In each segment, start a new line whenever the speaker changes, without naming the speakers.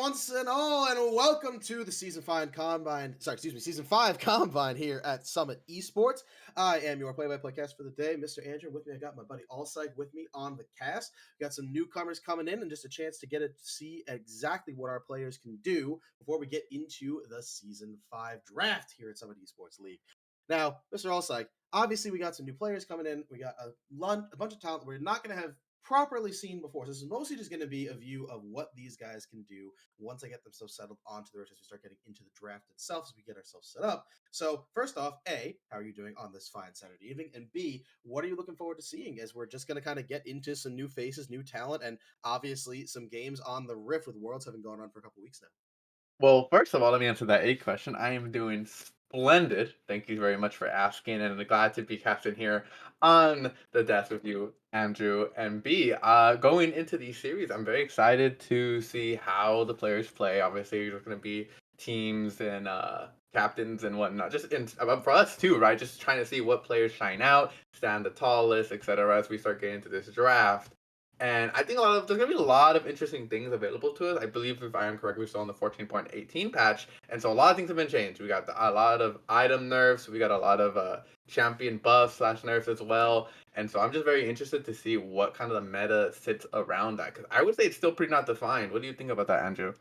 once and all, and welcome to the Season 5 Combine here at Summit Esports. I am your play-by-play cast for the day, Mr. Andrew. With me, I got my buddy Allside with me on the cast. We got some newcomers coming in and just a chance to get to see exactly what our players can do before we get into the Season 5 draft here at Summit Esports League. Now, Mr. Allside, obviously we got some new players coming in. We got a bunch of talent we're not going to have properly seen before. So this is mostly just going to be a view of what these guys can do once I get themselves settled onto the rotation, we start getting into the draft itself as we get ourselves set up. So, first off, A, how are you doing on this fine Saturday evening? And B, what are you looking forward to seeing as we're just going to kind of get into some new faces, new talent, and obviously some games on the Rift with Worlds having gone on for a couple weeks now?
Well, first of all, let me answer that A question. I am doing splendid. Thank you very much for asking, and glad to be captain here on the desk with you, Andrew. And B, going into these series, I'm very excited to see how the players play. Obviously, there's going to be teams and captains and whatnot. For us too, right? Just trying to see what players shine out, stand the tallest, etc. As we start getting into this draft. And I think there's gonna be a lot of interesting things available to us. I believe if I am correct, we're still on the 14.18 patch, and so a lot of things have been changed. We got a lot of item nerfs, we got a lot of champion buffs slash nerfs as well, and so I'm just very interested to see what kind of the meta sits around that. Because I would say it's still pretty not defined. What do you think about that, Andrew?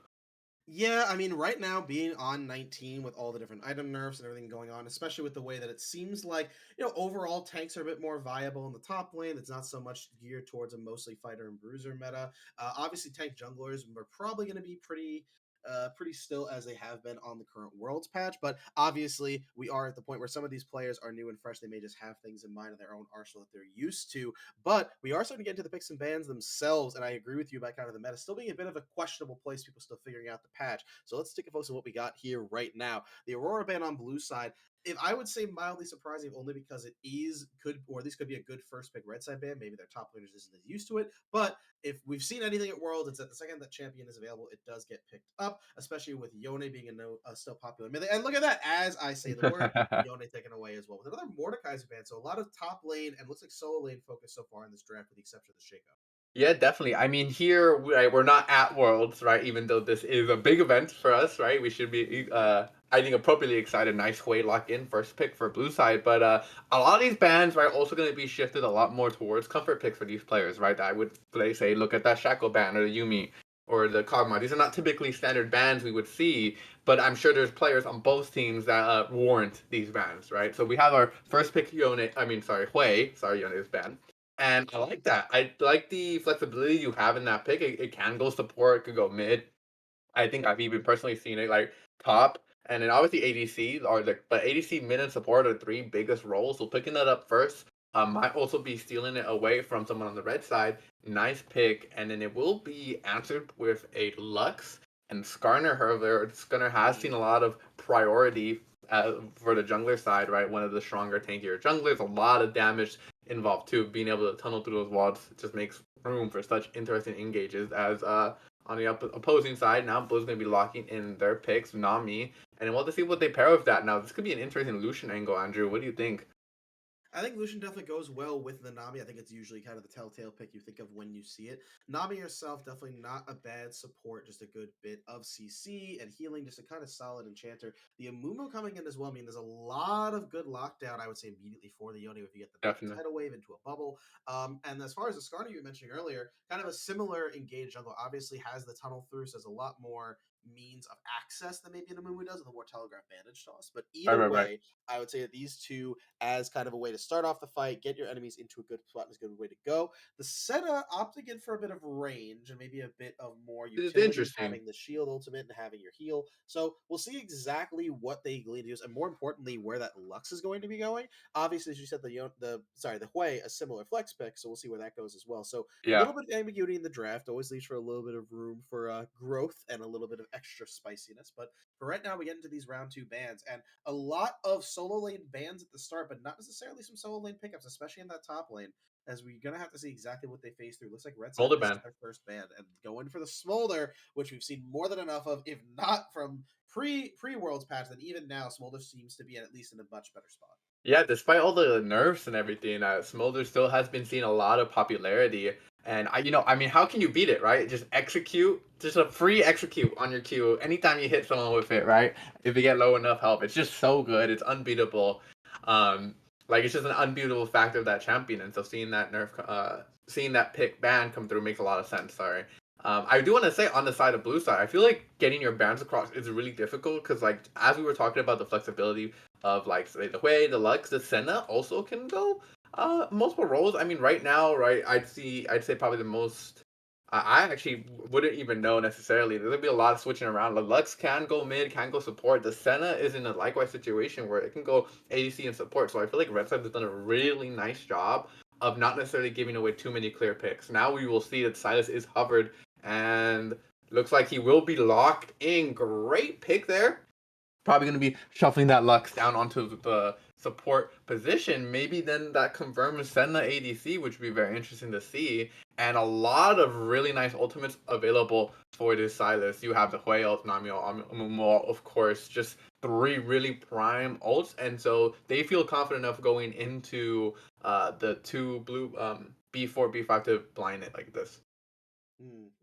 Yeah, I mean, right now being on 19 with all the different item nerfs and everything going on, especially with the way that it seems like, overall tanks are a bit more viable in the top lane. It's not so much geared towards a mostly fighter and bruiser meta. Obviously, tank junglers are probably going to be pretty still as they have been on the current worlds patch, but obviously we are at the point where some of these players are new and fresh. They may just have things in mind in their own arsenal that they're used to, but we are starting to get into the picks and bans themselves, and I agree with you about kind of the meta still being a bit of a questionable place, people still figuring out the patch. So let's take a focus on what we got here right now. The Aurora ban on blue side, if I would say mildly surprising, only because it is could or at least could be a good first pick red side ban. Maybe their top laners isn't as used to it, but if we've seen anything at Worlds, it's that the second that champion is available, it does get picked up, especially with Yone being a still popular melee. And look at that, as I say the word, Yone taken away as well with another Mordekaiser ban. So a lot of top lane and looks like solo lane focus so far in this draft, with the exception of the shakeup.
Yeah, definitely. I mean, here we're not at Worlds, right? Even though this is a big event for us, right? We should be, I think, appropriately excited. Nice way lock in first pick for blue side, but a lot of these bans, right, also going to be shifted a lot more towards comfort picks for these players, right? I would say, look at that Shackle ban or the Yumi or the Kog'Maw. These are not typically standard bans we would see, but I'm sure there's players on both teams that warrant these bans, right? So we have our first pick, Yone. I mean, sorry, Hui. Sorry, Yone is banned. And I like that. I like the flexibility you have in that pick. It can go support, it could go mid. I think I've even personally seen it like top, and then obviously ADC are but ADC mid and support are the three biggest roles. So picking that up first might also be stealing it away from someone on the red side. Nice pick, and then it will be answered with a Lux and Skarner. However, Skarner has seen a lot of priority for the jungler side, right? One of the stronger, tankier junglers. A lot of damage involved too. Being able to tunnel through those walls just makes room for such interesting engages as on the opposing side, now Blue's going to be locking in their picks, not me. And we'll have to see what they pair with that. Now, this could be an interesting Lucian angle, Andrew. What do you think?
I think Lucian definitely goes well with the Nami. I think it's usually kind of the telltale pick you think of when you see it. Nami herself, definitely not a bad support, just a good bit of CC and healing, just a kind of solid enchanter. The Amumu coming in as well. I mean, there's a lot of good lockdown, I would say, immediately for the Yone if you get the big
Definitely.
tidal wave into a bubble. And as far as the Skarner you were mentioning earlier, kind of a similar engaged jungle, obviously has the tunnel through, so there's a lot more means of access than maybe an Amumu does, with a more telegraph vantage toss. But
Right,
either
right, right.
way, I would say that these two as kind of a way to start off the fight, get your enemies into a good spot is a good way to go. The Seta opting in for a bit of range and maybe a bit of more
It's
utility,
interesting.
having the shield ultimate and having your heal. So we'll see exactly what they glean to use, and more importantly, where that Lux is going to be going. Obviously, as you said, the Hui, a similar flex pick, so we'll see where that goes as well. So a
Yeah.
little bit of ambiguity in the draft always leaves for a little bit of room for growth and a little bit of extra spiciness. But for right now, we get into these round two bans, and a lot of solo lane bans at the start, but not necessarily some solo lane pickups, especially in that top lane, as we're gonna have to see exactly what they face through. Looks like Red Side,
Molder
this is
ban.
their first ban, and going for the Smolder, which we've seen more than enough of, if not from pre Worlds patch, then even now Smolder seems to be at least in a much better spot.
Yeah, despite all the nerfs and everything, Smolder still has been seeing a lot of popularity. And I mean, how can you beat it, right? Just execute, just a free execute on your Q anytime you hit someone with it, right? If you get low enough health, it's just so good. It's unbeatable. Um, like it's just an unbeatable factor of that champion. And so seeing that pick ban come through makes a lot of sense. Sorry. I do want to say on the side of blue side, I feel like getting your bans across is really difficult because, like, as we were talking about the flexibility of like say the Hui, the Lux, the Senna also can go multiple roles. I mean, right now, right, I'd say probably the most. I actually wouldn't even know necessarily. There'll be a lot of switching around. The Lux can go mid, can go support. The Senna is in a likewise situation where it can go ADC and support. So I feel like Red Side has done a really nice job of not necessarily giving away too many clear picks. Now we will see that Silas is hovered and looks like he will be locked in. Great pick there, probably going to be shuffling that Lux down onto the support position. Maybe then that confirms Senna ADC, which would be very interesting to see. And a lot of really nice ultimates available for this Silas. You have the Hui ult, Namio, Amumu, of course, just three really prime ults. And so they feel confident enough going into the two blue B4, B5 to blind it like this.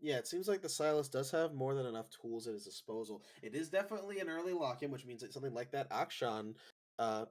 Yeah, it seems like the Silas does have more than enough tools at his disposal. It is definitely an early lock-in, which means that something like that Akshan,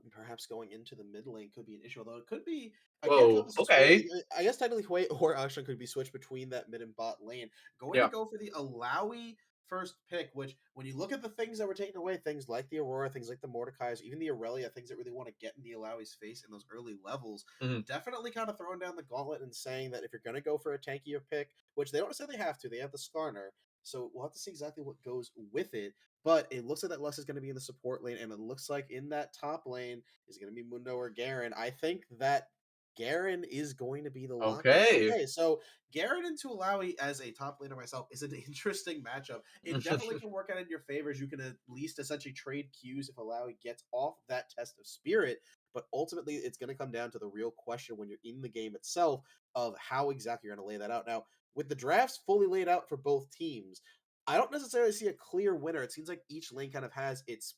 perhaps going into the mid lane could be an issue. Although it could be again,
Whoa, okay.
I guess technically Hui or Akshan could be switched between that mid and bot lane. Going to
Yeah.
go for the Alawi first pick, which when you look at the things that were taken away, things like the Aurora, things like the Mordekai's, even the Aurelia, things that really want to get in the Alawi's face in those early levels,
Mhm.
definitely kind of throwing down the gauntlet and saying that if you're going to go for a tankier pick, which they don't necessarily have to, they have the Skarner. So we'll have to see exactly what goes with it. But it looks like that Lux is going to be in the support lane, and it looks like in that top lane is going to be Mundo or Garen. I think that Garen is going to be the lock in.
Okay.
Okay, so Garen into Alawi as a top laner myself is an interesting matchup. It definitely can work out in your favor as you can at least essentially trade Qs if Alawi gets off that test of spirit. But ultimately, it's going to come down to the real question when you're in the game itself of how exactly you're going to lay that out. Now, with the drafts fully laid out for both teams, I don't necessarily see a clear winner. It seems like each lane kind of has its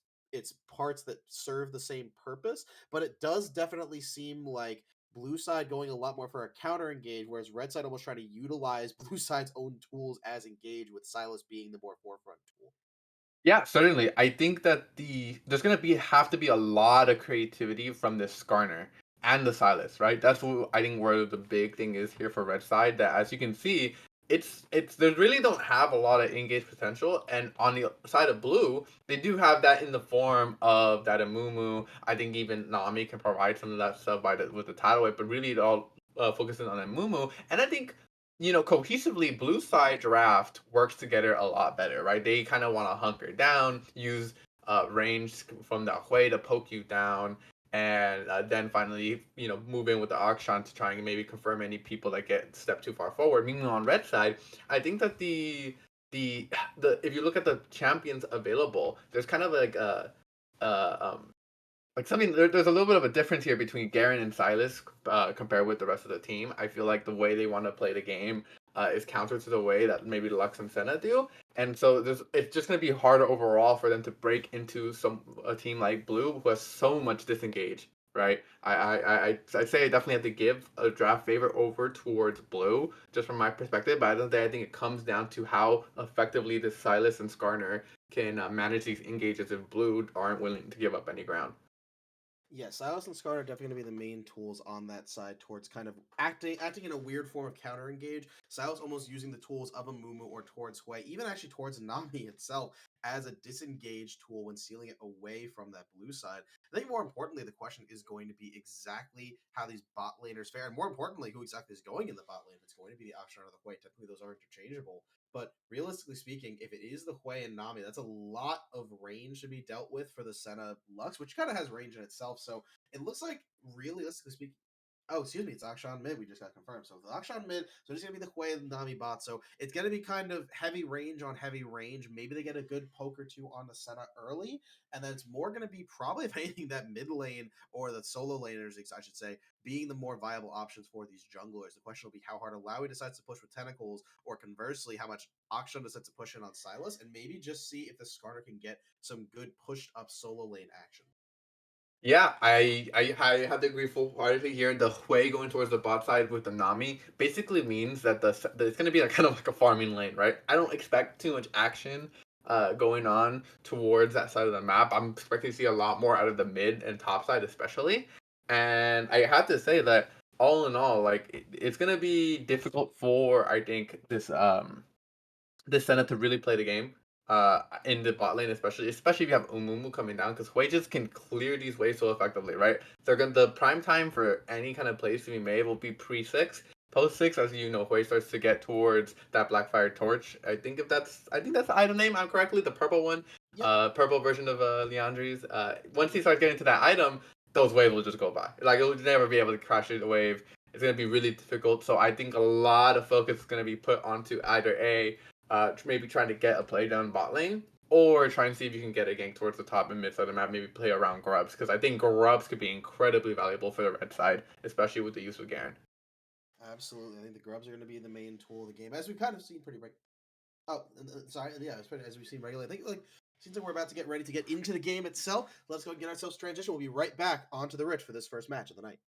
parts that serve the same purpose, but it does definitely seem like blue side going a lot more for a counter engage, whereas red side almost trying to utilize blue side's own tools as engage, with Silas being the more forefront tool.
Yeah, certainly. I think that there's gonna be have to be a lot of creativity from the Skarner and the Silas, right? That's what I think where the big thing is here for Red Side. That as you can see, it's they really don't have a lot of engage potential, and on the side of Blue, they do have that in the form of that Amumu. I think even Nami can provide some of that stuff with the tidal wave, but really it all focuses on Amumu, and I think cohesively, Blue Side Draft works together a lot better, right? They kind of want to hunker down, use range from the Hui to poke you down, and then finally, move in with the Akshan to try and maybe confirm any people that get step too far forward. Meanwhile, on red side, I think that the the if you look at the champions available, there's kind of uh, like something there's a little bit of a difference here between Garen and Silas compared with the rest of the team. I feel like the way they want to play the game is counter to the way that maybe Lux and Senna do, and so it's just going to be harder overall for them to break into a team like Blue who has so much disengage. Right, I'd say I definitely have to give a draft favor over towards Blue, just from my perspective. But I think it comes down to how effectively the Silas and Skarner can manage these engages if Blue aren't willing to give up any ground.
Yeah, Silas and Scar are definitely going to be the main tools on that side towards kind of acting in a weird form of counter engage. Silas almost using the tools of a Mumu or towards Hui, even actually towards Nami itself as a disengage tool when sealing it away from that blue side. I think more importantly, the question is going to be exactly how these bot laners fare, and more importantly, who exactly is going in the bot lane. If it's going to be the Akshan or the Hui, typically those are interchangeable. But realistically speaking, if it is the Hui and Nami, that's a lot of range to be dealt with for the Senna Lux, which kind of has range in itself. So it looks like, realistically speaking, oh, excuse me, it's Akshan mid. We just got confirmed. So the Akshan mid, so it's gonna be the Hui and Nami bot. So it's gonna be kind of heavy range on heavy range. Maybe they get a good poke or two on the Senna early, and then it's more gonna be probably if anything that mid lane or the solo laners, I should say, being the more viable options for these junglers. The question will be how hard Alawi decides to push with tentacles, or conversely, how much Akshan decides to push in on Silas, and maybe just see if the Skarner can get some good pushed up solo lane action.
Yeah, I have to agree full-heartedly here. The Hui going towards the bot side with the Nami basically means that that it's gonna be like kind of like a farming lane, right? I don't expect too much action going on towards that side of the map. I'm expecting to see a lot more out of the mid and top side especially. And I have to say that all in all, like it's gonna be difficult for I think this Senna to really play the game in the bot lane, especially if you have Umumu coming down, because Wages can clear these waves so effectively, right? They're gonna the prime time for any kind of plays to be made will be pre six. Post six, as you know, Hui starts to get towards that Blackfire Torch. I think that's the item name I'm correctly, the purple one.
Yep.
Purple version of Leandri's. Once he starts getting to that item, those waves will just go by. Like it will never be able to crash through the wave. It's gonna be really difficult. So I think a lot of focus is gonna be put onto either maybe trying to get a play down bot lane, or try and see if you can get a gank towards the top and mid side of the map, maybe play around Grubs, because I think Grubs could be incredibly valuable for the red side, especially with the use of Garen.
Absolutely. I think the grubs are going to be the main tool of the game, as we've kind of seen pretty. Oh, sorry. Yeah, as we've seen regularly. I think like seems like we're about to get ready to get into the game itself. Let's go get ourselves transition. We'll be right back onto the Rich for this first match of the night.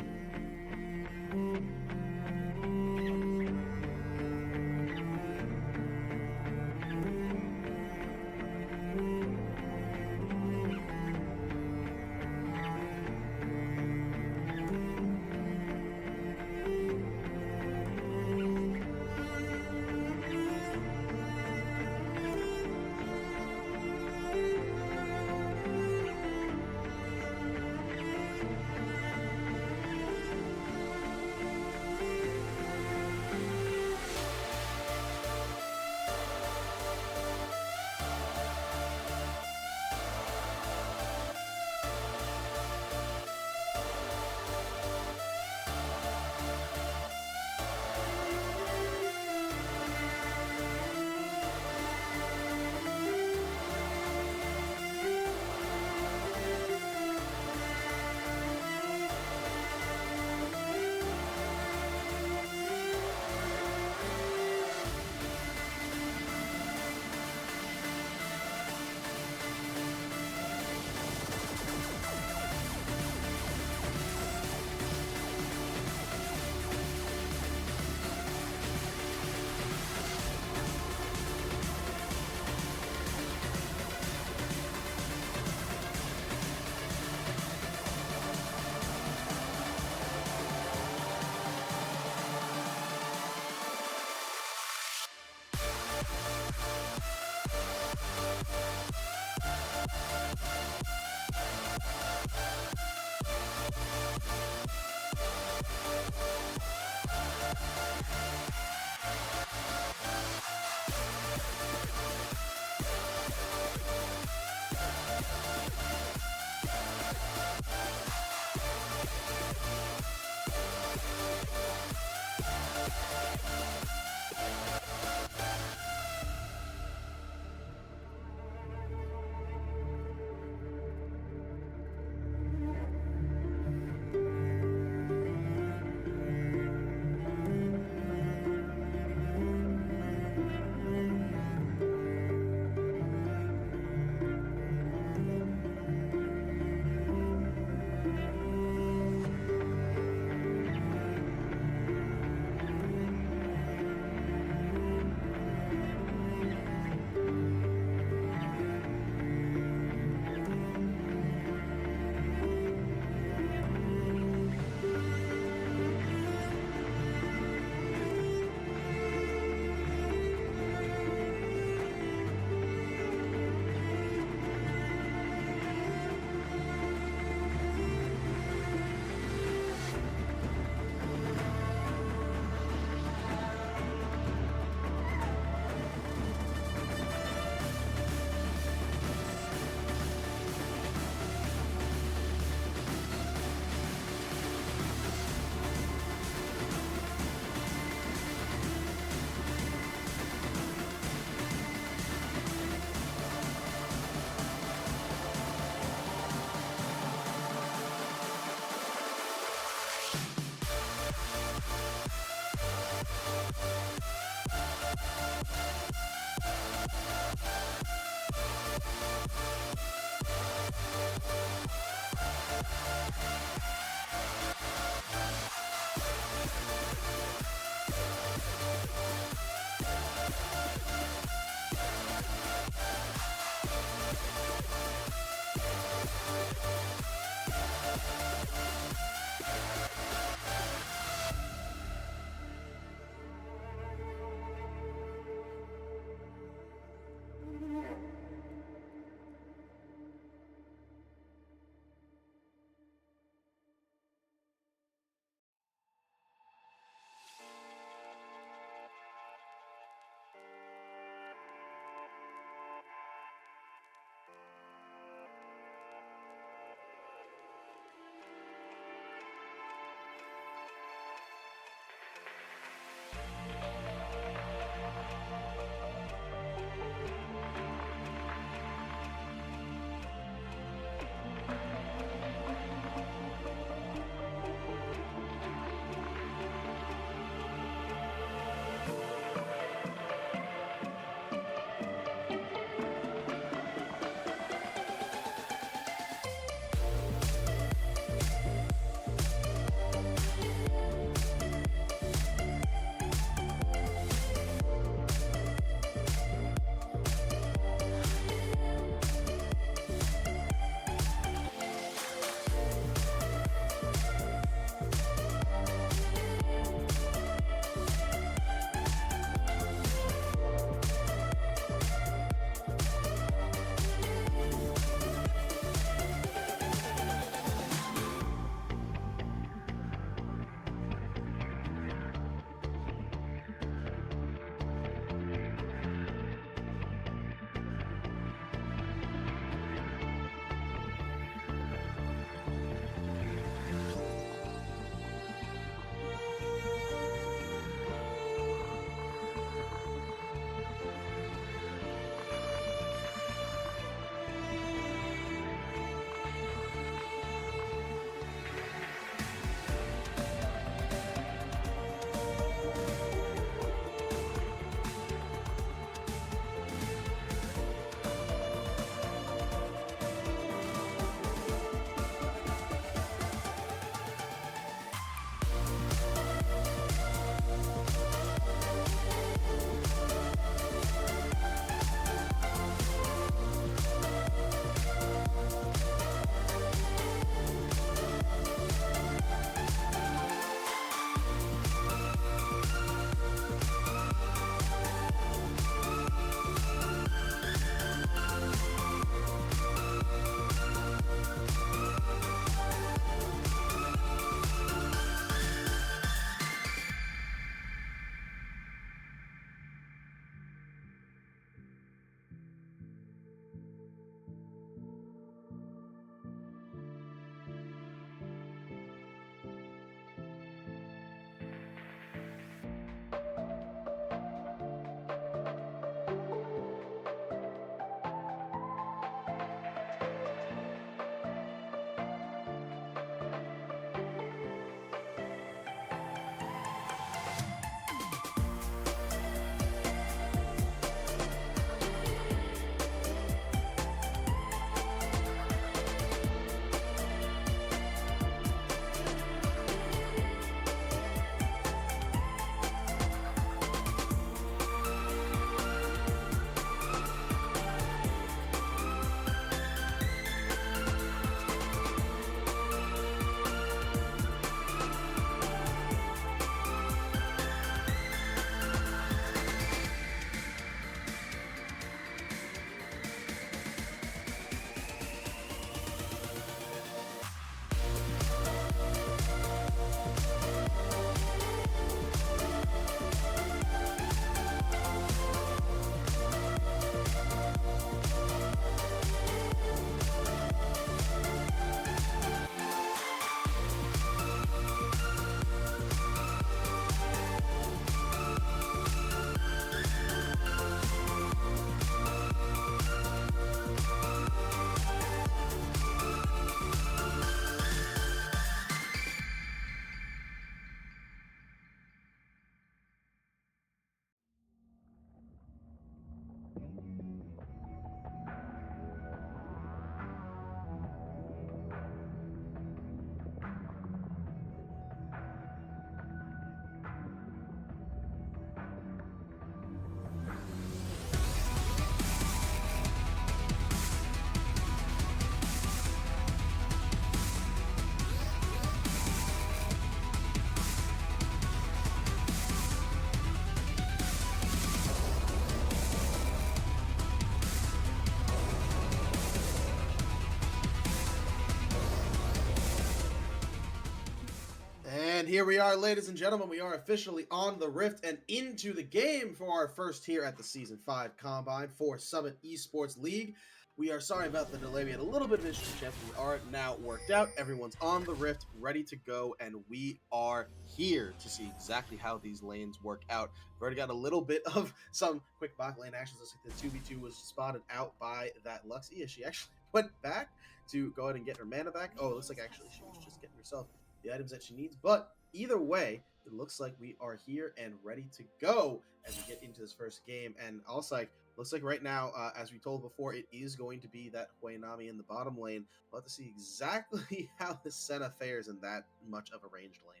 And here we are, ladies and gentlemen. We are officially on the Rift and into the game for our first here at the Season 5 Combine for Summit Esports League. We are sorry about the delay. We had a little bit of issue, chance. We are now worked out. Everyone's on the Rift, ready to go, and we are here to see exactly how these lanes work out. We've already got a little bit of some quick bot lane actions. Looks like the 2v2 was spotted out by that Lux. She actually went back to go ahead and get her mana back. Oh, it looks like actually she was just getting herself the items that she needs. But either way, it looks like we are here and ready to go as we get into this first game. And also, looks like right now, as we told before, it is going to be that Huenami in the bottom lane. We'll have to see exactly how the Senna fares in that much of a ranged lane.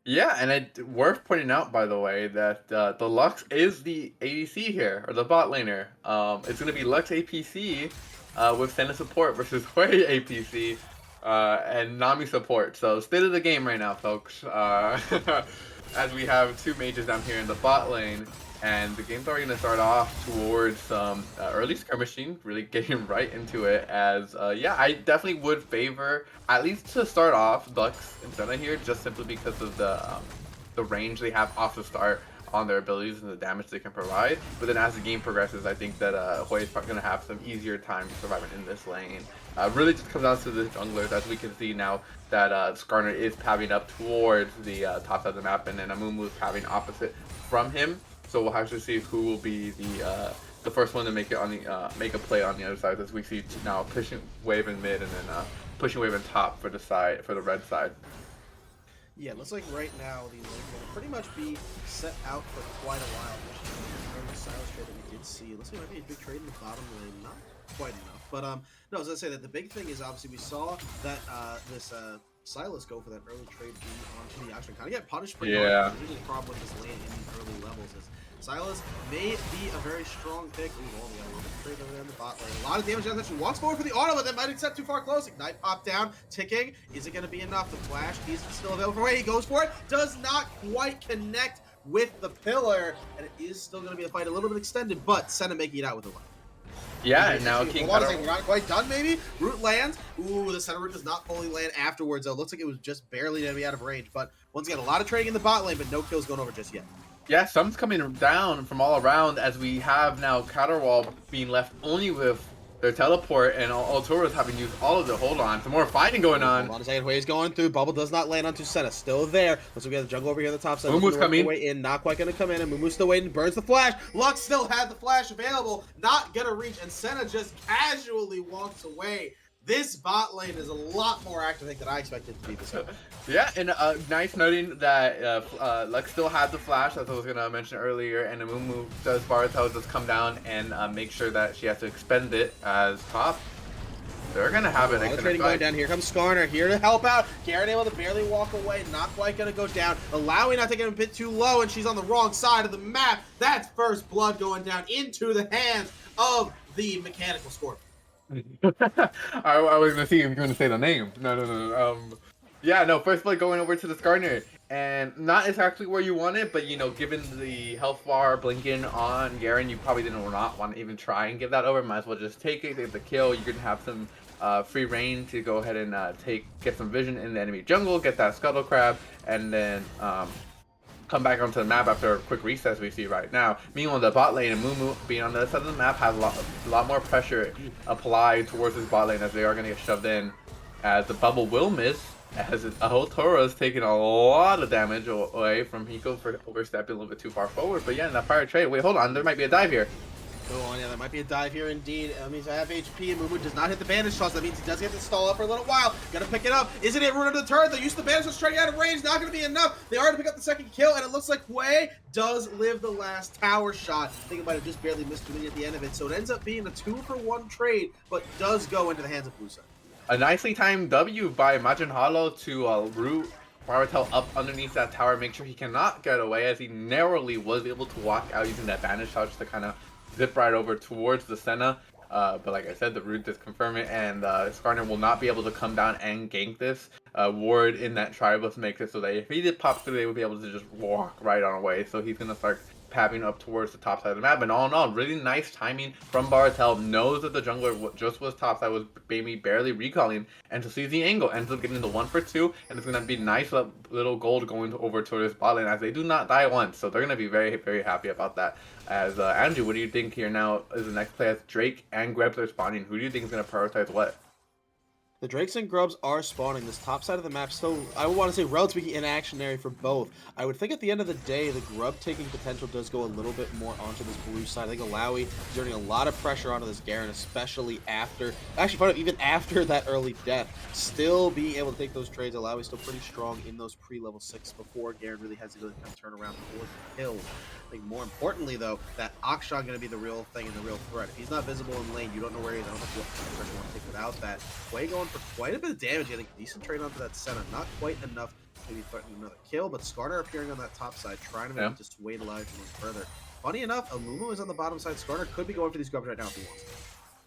Yeah, and worth pointing out, by the way, that the Lux is the ADC here, or the bot laner. It's going to be Lux APC with Senna support versus Hui APC and Nami support. So state of the game right now, folks. As we have two mages down here in the bot lane, and the game's already going to start off towards some early skirmishing, really getting right into it. As yeah, I definitely would favor, at least to start off, Lux and Senna here, just simply because of the range they have off the start on their abilities and the damage they can provide. But then as the game progresses, I think that Hui is probably going to have some easier time surviving in this lane. Really just comes down to the junglers, as we can see now that Skarner is pathing up towards the top side of the map, and then Amumu is pathing opposite from him. So we'll have to see who will be the first one to make it on the make a play on the other side, as we see now pushing wave in mid and then pushing wave in top for the red side.
Yeah, it looks like right now the lanes will pretty much be set out for quite a while. The Sylas trade that we did see, it looks like it might be a big trade in the bottom lane, not quite enough. But no, as I say, that the big thing is obviously we saw that this Sylas go for that early trade onto the Ashen, kind of get punished pretty hard. The problem with this lane in these early levels is Sylas may be a very strong pick. Ooh, well, we got a little bit of trade over there in the bot lane. A lot of damage down. She walks forward for the auto, but that might accept too far close. Ignite pop down, ticking. Is it going to be enough? The flash is still available for Hui. He goes for it. Does not quite connect with the pillar, and it is still going to be a fight a little bit extended, but Senna making it out with the life.
Yeah, and now King Cutter...
We're not quite done, maybe? Root lands. Ooh, the center root does not fully land afterwards, though. Looks like it was just barely going to be out of range. But once again, a lot of trading in the bot lane, but no kills going over just yet.
Yeah, some's coming down from all around, as we have now Caterwall being left only with their teleport, and Altoro's having used all of the hold on. Some more fighting going on.
Hold on a second, Hui's going through. Bubble does not land onto Senna. Still there. Once we get the jungle over here on the top side.
Mumu's coming.
Way in, not quite going to come in, and Mumu's still waiting. Burns the flash. Lux still had the flash available. Not going to reach, and Senna just casually walks away. This bot lane is a lot more active, I think, than I expected to be this early.
Yeah, and nice noting that Lux still had the flash, as I was going to mention earlier, and Amumu does Baratel just come down and make sure that she has to expend it as top. They're going to have it.
A lot of trading going down. Here comes Skarner, here to help out. Garen able to barely walk away, not quite going to go down. Allowing not to get a bit too low, and she's on the wrong side of the map. That's first blood going down into the hands of the Mechanical Scorpion.
I was gonna see if you were gonna say the name. No. Yeah, no. First blood going over to the Skarner, and not exactly where you want it, but you know, given the health bar blinking on Garen, you probably did not want to even try and give that over. Might as well just take it, get the kill. You're gonna have some free reign to go ahead and get some vision in the enemy jungle, get that scuttle crab, and then come back onto the map after a quick reset we see right now. Meanwhile, the bot lane and Mumu being on the other side of the map has a lot more pressure applied towards this bot lane, as they are going to get shoved in. As the bubble will miss, as Altoro is taking a lot of damage away from Hiko for overstepping a little bit too far forward. But yeah, in that fire trade, wait, hold on, there might be a dive here.
Go on, yeah, there might be a dive here indeed. That means I have HP, and Mumu does not hit the bandage toss. That means he does get to stall up for a little while. Gotta pick it up. Isn't it run under the turret? They used the bandage toss straight out of range. Not gonna be enough. They are to pick up the second kill, and it looks like Hui does live the last tower shot. I think it might have just barely missed Julie at the end of it. So it ends up being a 2-for-1 trade, but does go into the hands of Blueside.
A nicely timed W by Majin Hollow to root Baratel up underneath that tower, make sure he cannot get away, as he narrowly was able to walk out using that bandage touch to kind of zip right over towards the Senna. But like I said, the root does confirm it, and Skarner will not be able to come down and gank this. Ward in that Tribus makes it so that if he did pop through, they would be able to just walk right on away. So he's going to start pabbing up towards the top side of the map. And all in all, really nice timing from Baratel. Knows that the jungler just was top side, was maybe barely recalling, and to see the angle, ends up getting the 1 for 2, and it's going to be nice little gold going over towards bot lane as they do not die once. So they're going to be very, very happy about that. As Andrew, what do you think here now is the next play as Drake and Grebs are spawning? Who do you think is going to prioritize what?
The Drakes and Grubs are spawning. This top side of the map still, I would want to say, relatively inactionary for both. I would think at the end of the day, the Grub taking potential does go a little bit more onto this blue side. I think Illaoi is exerting a lot of pressure onto this Garen, especially after, actually, funny, even after that early death. Still being able to take those trades. Illaoi is still pretty strong in those pre-level 6 before Garen really has to go kind of turn around for the kill. I think more importantly, though, that Akshan going to be the real thing and the real threat. If he's not visible in lane, you don't know where he is. I don't know what pressure you want to take without that. Way going for quite a bit of damage. I think decent trade onto that Senna. Not quite enough to maybe threaten another kill, but Skarner appearing on that top side, trying to maybe dissuade Illaoi from going further. Funny enough, Amumu is on the bottom side. Skarner could be going for these grubs right now if he wants to.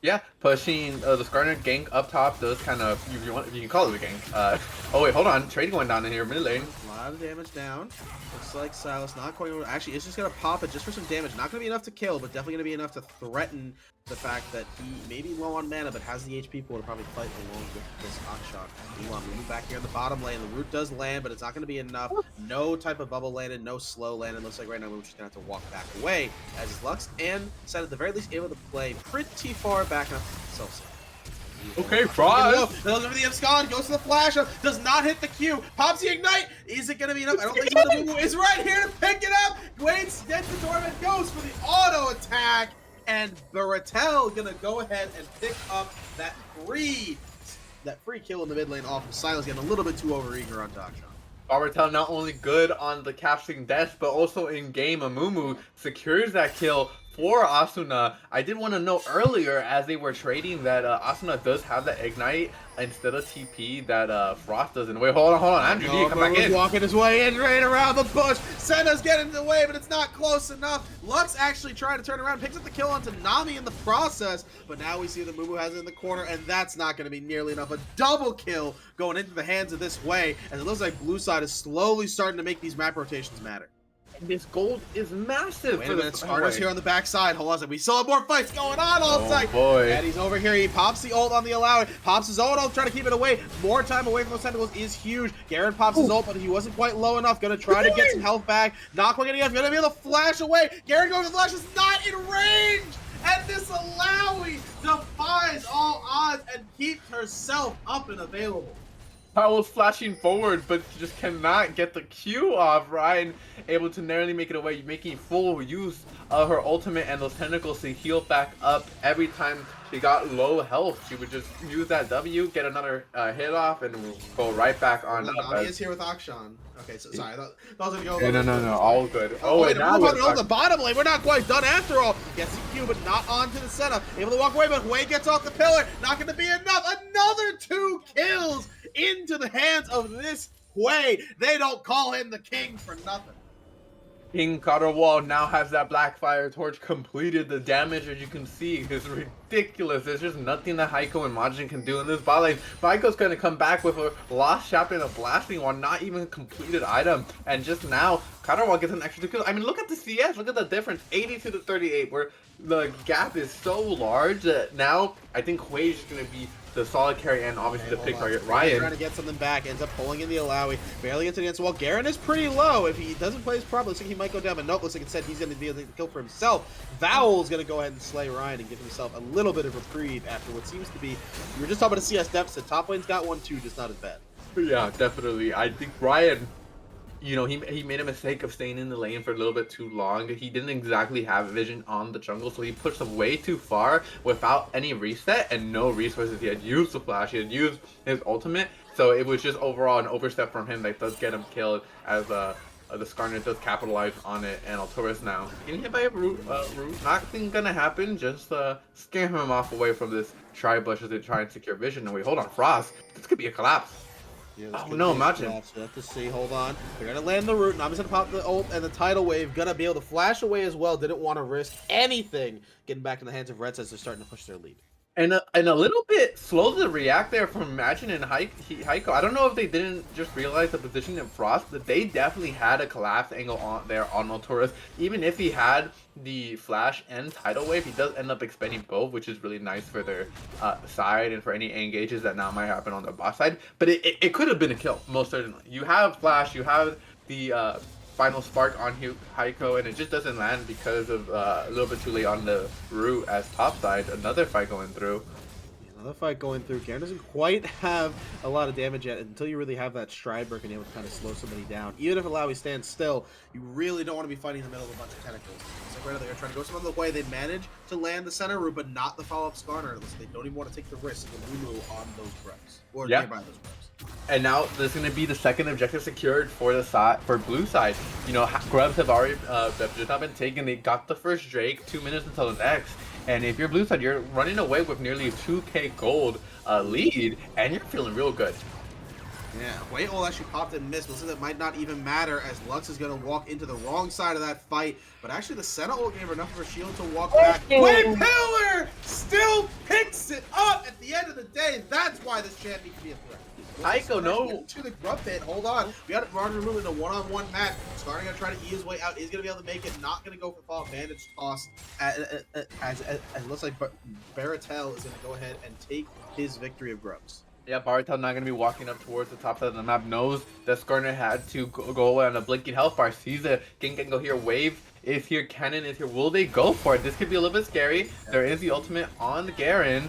Yeah, pushing the Skarner gank up top does kind of, if you can call it a gank. Oh wait, hold on, trade going down in here, mid lane.
A lot of damage down. Looks like Sylas not quite over. Actually, it's just gonna pop it just for some damage. Not gonna be enough to kill, but definitely gonna be enough to threaten the fact that he may be low on mana, but has the HP pool to probably fight along with this Akshan. Meanwhile, moving back here in the bottom lane, the root does land, but it's not gonna be enough. No type of bubble landed, no slow landed. Looks like right now we're just gonna have to walk back away as Lux and Sen at the very least able to play pretty far back enough to self-save.
Okay, Frost.
Goes over the Abscond, goes to the flash up, does not hit the Q. Pops the ignite. Is it gonna be enough? I don't think so. The Moo is right here to pick it up. Waits, gets the Torment, goes for the auto attack, and Baratel gonna go ahead and pick up that free kill in the mid lane off of Sylas, getting a little bit too overeager on Akshan.
Baratel not only good on the capturing death, but also in game, Amumu secures that kill for Asuna. I did want to know earlier as they were trading that Asuna does have that ignite instead of TP that Frost doesn't. Wait, hold on, Andrew, you come back in.
Walking his way in right around the bush. Senna's getting in the way, but it's not close enough. Lux actually trying to turn around, picks up the kill onto Nami in the process, but now we see the Mumu has it in the corner, and that's not going to be nearly enough. A double kill going into the hands of this way, and it looks like blue side is slowly starting to make these map rotations matter.
This gold is massive.
Wait a minute, Skarner's here on the backside. Hold on a second. We still have more fights going on all side.
Boy.
And he's over here. He pops the ult on the Illaoi. Pops his own ult, trying to keep it away. More time away from those tentacles is huge. Garen pops his ult, but he wasn't quite low enough. Gonna try to get some health back. Not quite getting enough. Gonna be able to flash away. Garen goes to flash. Is not in range. And this Illaoi defies all odds and keeps herself up and available.
Powell's flashing forward, but just cannot get the Q off. Ryan able to narrowly make it away, making full use of her ultimate and those tentacles to heal back up. Every time she got low health, she would just use that W, get another hit off, and go right back on up.
Nami is here with Akshan. Okay, so sorry, that was gonna go.
No, all good.
Oh wait, now on the bottom lane. We're not quite done after all. Gets the Q, but not onto the setup. Able to walk away, but Wei gets off the pillar. Not gonna be enough. Another 2 kills into the hands of this Wei. They don't call him the king for nothing.
King Cotterwall now has that Blackfire Torch completed. The damage, as you can see, is ridiculous. There's just nothing that Heiko and Majin can do in this bot lane. Heiko's going to come back with a Lost Chapter and a Blasting Wand, not even a completed item. And just now, Cotterwall gets an extra 2 kills. I mean, look at the CS. Look at the difference. 82 to 38, where the gap is so large that now I think Huei is going to be the solid carry and obviously the pick target. Ryan
trying to get something back, ends up pulling in the Illaoi, barely gets against the wall. Garen is pretty low. If he doesn't play this properly, looks like he might go down, but nope, looks like instead he's going to be able to kill for himself. Vowel's going to go ahead and slay Ryan and give himself a little bit of reprieve after what seems to be, we were just talking about a CS deficit. Top lane's got one too, just not as bad.
Yeah, definitely. I think Ryan, you know, he made a mistake of staying in the lane for a little bit too long. He didn't exactly have vision on the jungle, so he pushed them way too far without any reset and no resources. He had used the flash, he had used his ultimate, so it was just overall an overstep from him that does get him killed as the Skarner does capitalize on it. And Alturas now getting hit by a root. Nothing gonna happen, just scare him off away from this tri-bush as they try and secure vision. And wait, hold on, Frost, this could be a collapse.
Yeah,
oh no, imagine.
We'll have to see. Hold on. They're gonna land the root. Nami's gonna pop the ult and the tidal wave. Gonna be able to flash away as well. Didn't want to risk anything getting back in the hands of Reds as they're starting to push their lead.
And a little bit slow to react there from Imagine and Heiko. I don't know if they didn't just realize the position in Frost, but they definitely had a collapse angle on there on Alturas. Even if he had the Flash and Tidal Wave, he does end up expending both, which is really nice for their side and for any engages that now might happen on the bot side. But it could have been a kill, most certainly. You have Flash, you have the final spark on Heiko, and it just doesn't land because of a little bit too late on the route as top side. Another fight going through.
Another fight going through. Garen doesn't quite have a lot of damage yet until you really have that stride break and able to kind of slow somebody down. Even if Illaoi stands still, you really don't want to be fighting in the middle of a bunch of tentacles. It's like right there, trying to go some other way. They manage to land the center route, but not the follow-up Skarner. They don't even want to take the risk of the Lulu on those Greps, or nearby those Greps.
And now this is going to be the second objective secured for the side, for blue side. You know, Grubs have already just not been taken. They got the first Drake, 2 minutes until the next. And if you're blue side, you're running away with nearly 2k gold lead, and you're feeling real good.
Yeah, Wei Ult actually popped and missed. Listen, that might not even matter as Lux is going to walk into the wrong side of that fight. But actually, the Senna ult gave her enough of her shield to walk back. Wei Pillar still picks it up at the end of the day. That's why this champ needs to be a threat.
Heiko, no.
To the grub pit. Hold on. We got Ron removing the one-on-one match. Skarner gonna try to ease his way out. He's gonna be able to make it. Not gonna go for fall bandage toss. As it looks like Baratel is gonna go ahead and take his victory of grubs.
Yeah, Baratel not going to be walking up towards the top side of the map. Knows that Skarner had to go away on a blinking health bar. Sees a Gengengo here. Wave is here. Cannon is here. Will they go for it? This could be a little bit scary. There is the ultimate on Garen.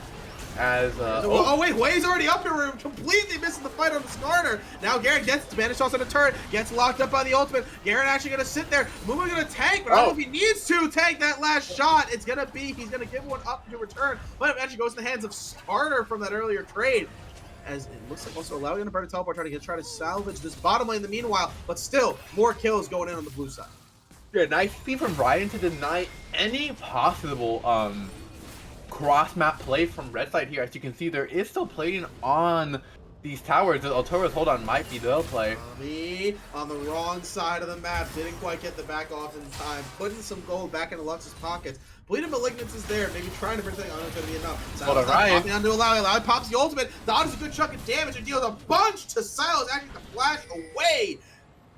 As
oh wait, Wave's already up here, completely missing the fight on the Skarner. Now Garen gets the bandage toss on the turret, gets locked up by the ultimate. Garen actually gonna sit there. Mumu gonna tank, but I don't know if he needs to tank that last shot. It's gonna be, he's gonna give one up to return, but it actually goes in the hands of Skarner from that earlier trade. As it looks like also allowing him to burn a teleport, try to salvage this bottom lane in the meanwhile, but still more kills going in on the blue side.
Yeah, nice feed from Ryan to deny any possible cross map play from red side here. As you can see, there is still playing on these towers. The Alturas hold on might be the play.
On the wrong side of the map, didn't quite get the back off in time, putting some gold back into Lux's pockets. Bleeding Malignance is there, maybe trying to protect. I don't know if it's going to be enough.
Hold on, Ryan.
Popping onto Illaoi pops the ultimate, dodges a good chunk of damage and deals a bunch to Sylas, actually to flash away.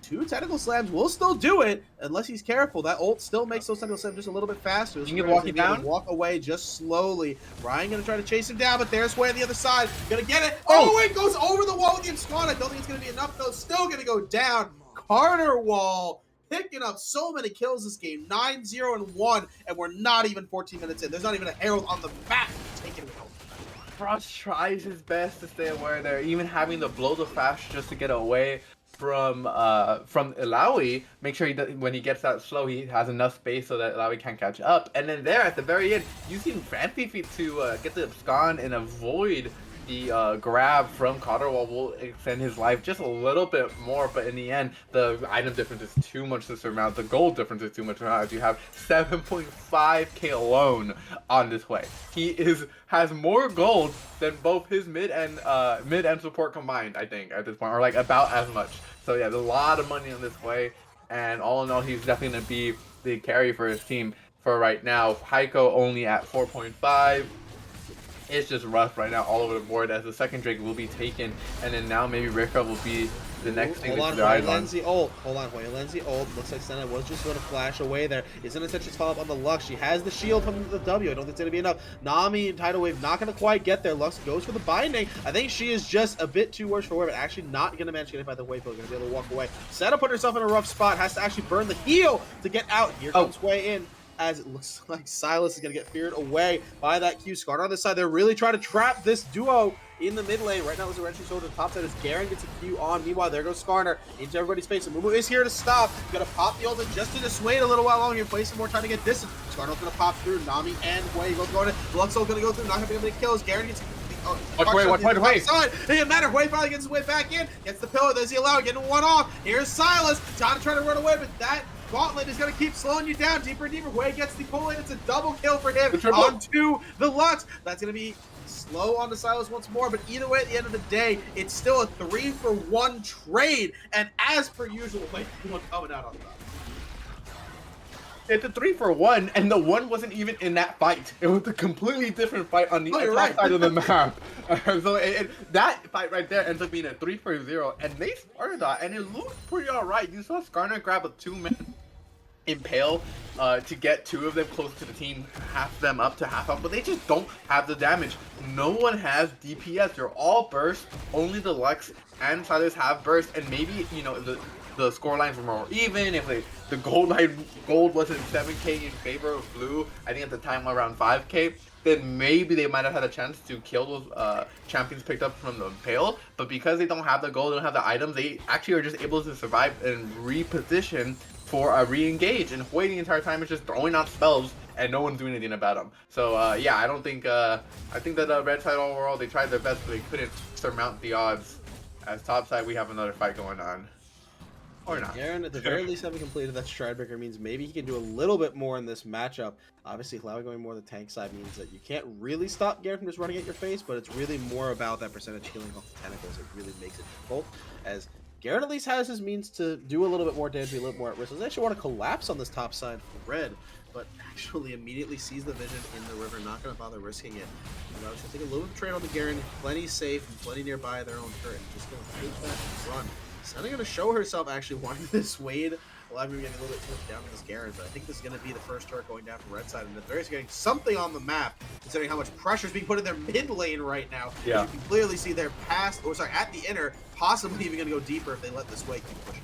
2 tentacle slams will still do it, unless he's careful. That ult still makes those tentacle slams just a little bit faster.
You can walk it down?
Walk away just slowly. Ryan gonna try to chase him down, but there's Way on the other side. Gonna get it. Oh, it goes over the wall with the Ensconce. I don't think it's gonna be enough though. Still gonna go down. Carter Wall picking up so many kills this game. 9-0-1, and we're not even 14 minutes in. There's not even a Herald on the map taking it home.
Frost tries his best to stay aware there, even having to blow the flash just to get away from Illaoi. Make sure when he gets that slow, he has enough space so that Illaoi can't catch up. And then there at the very end, using Fancy Feet to get the Abscond and avoid the grab from Cotterwall will extend his life just a little bit more, but in the end, the item difference is too much to surmount. The gold difference is too much to surmount, as you have 7.5k alone on this way. He has more gold than both his mid and support combined, I think, at this point, or like about as much. So yeah, there's a lot of money on this way, and all in all, he's definitely going to be the carry for his team for right now. Heiko only at 4.5. It's just rough right now all over the board, as the second Drake will be taken, and then now maybe Rika will be the next thing
to
ride on.
Hold on, Lenzi ult. Looks like Senna was just going to flash away there. Is going to attempt to follow up on the Lux. She has the shield from the W. I don't think it's going to be enough. Nami and Tidal Wave not going to quite get there. Lux goes for the binding. I think she is just a bit too worse for wear, but actually not going to manage to get hit by the wave. Going to be able to walk away. Senna put herself in a rough spot. Has to actually burn the heal to get out. Here comes Way in, as it looks like Sylas is going to get feared away by that Q. Skarner on this side. They're really trying to trap this duo in the mid lane. Right now, there's a Wrenching Sword to the top side as Garen gets a Q on. Meanwhile, there goes Skarner into everybody's face. And Mumu is here to stop. Gonna pop the ult just to dissuade a little while longer. Play some more, trying to get distance. Skarner's gonna pop through. Nami and Way both going in. Luxo gonna go through. Not gonna be able to get kills. Garen gets
Watch Way.
It doesn't matter. Way finally gets his way back in. Gets the pillar. There's the Allow. Getting one off. Here's Sylas. Trying to run away, but that Gauntlet is going to keep slowing you down deeper and deeper. Way gets the pull in. It's a double kill for him onto the Lux. That's going to be slow onto Sylas once more, but either way, at the end of the day, it's still a 3-for-1 trade. And as per usual, Way coming out on top.
It's a 3-for-1, and the one wasn't even in that fight. It was a completely different fight on the
Oh, you're
top
right.
side of the map. So that fight right there ends up being a 3-for-0, and they started that, and it looked pretty alright. You saw Skarner grab a 2-man impale to get 2 of them close to the team, half them up to half up, but they just don't have the damage. No one has DPS. They're all burst. Only the Lux and Silas have burst, and maybe, you know, the score lines were more even. If the gold wasn't 7k in favor of blue, I think at the time around 5k, then maybe they might have had a chance to kill those champions picked up from the Impale. But because they don't have the gold, they don't have the items, they actually are just able to survive and reposition for a re-engage. And Hwei the entire time is just throwing out spells and no one's doing anything about them. So yeah, I don't think I think that red side overall, they tried their best, but they couldn't surmount the odds. As top side, we have another fight going on. Or not.
Garen, at the very least, having completed that Stridebreaker means maybe he can do a little bit more in this matchup. Obviously, Hlawi going more the tank side means that you can't really stop Garen from just running at your face, but it's really more about that percentage healing off the tentacles. It really makes it difficult, as Garen at least has his means to do a little bit more damage, be a little more at risk. They actually want to collapse on this top side for red, but actually immediately sees the vision in the river, not going to bother risking it. And I was going to take a little bit of trade on the Garen, plenty safe and plenty nearby their own turret, just going to take that and run. Senna going to show herself actually wanting this Wade. Well, I'm getting a little bit too much down on this Garen, but I think this is going to be the first turret going down from red side, and the They're getting something on the map, considering how much pressure is being put in their mid lane right now.
Yeah.
You can clearly see they're past, or sorry, at the inner, possibly even going to go deeper if they let this Wade keep pushing.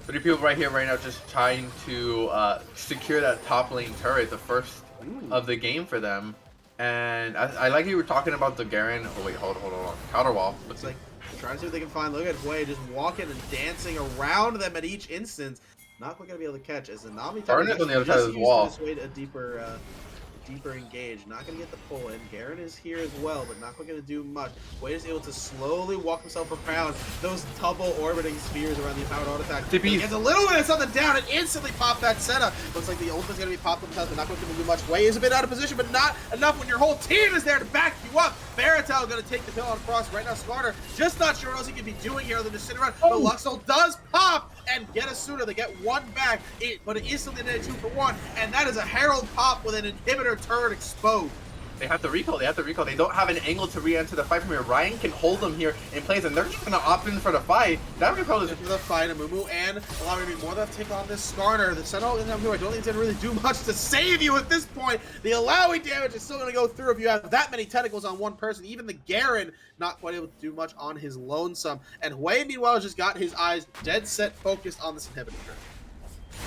3 people right here right now just trying to secure that top lane turret, the first of the game for them. And I like you were talking about the Garen. Oh wait, hold on. Counter wall.
Looks like trying to see what they can find. Look at Hwei just walking and dancing around them at each instance. Not quite gonna be able to catch as the Nami
Garnet on the other side of the wall.
This way to a deeper engage. Not gonna get the pull in. Garen is here as well, but not quite gonna do much. Hwei is able to slowly walk himself around those double orbiting spears around the empowered auto attack. He gets a little bit of something down and instantly pop that setup. Looks like the ultimate's gonna be popped themselves. They're not going to do much. Hwei is a bit out of position, but not enough when your whole team is there to back you up. Baratel gonna take the pill on Frost right now. Skarner just not sure what else he can be doing here other than just sitting around. But Luxel does pop and get a Suna. They get one back, but it instantly did a 2-for-1, and that is a Herald pop with an inhibitor turret exposed.
They have to recall. They don't have an angle to re-enter the fight from here. Ryan can hold them here in place, and they're just gonna opt in for the fight. That recall is
for the fight. Amumu and allowing me more than take on this Skarner. The Sentinel in Amumu, I don't think it's gonna really do much to save you at this point. The allowing damage is still gonna go through if you have that many tentacles on one person. Even the Garen not quite able to do much on his lonesome. And Hwei, meanwhile, just got his eyes dead set focused on this inhibitor.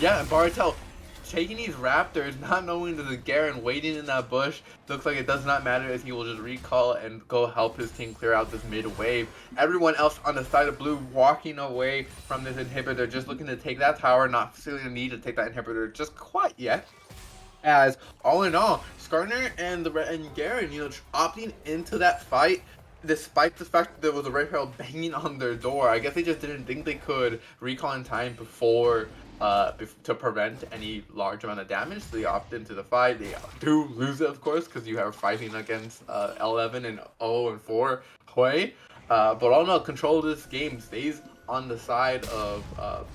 Yeah, and Baratel taking these Raptors, not knowing that the Garen waiting in that bush. Looks like it does not matter as he will just recall and go help his team clear out this mid wave. Everyone else on the side of blue walking away from this inhibitor, just looking to take that tower, not feeling the need to take that inhibitor just quite yet. As all in all, Skarner and Garen, you know, opting into that fight, despite the fact that there was a Red Herald banging on their door. I guess they just didn't think they could recall in time before to prevent any large amount of damage. So they opt into the fight. They do lose it, of course, because you are fighting against L11 and 0 and 4 Hwei. But all in all, control of this game stays on the side of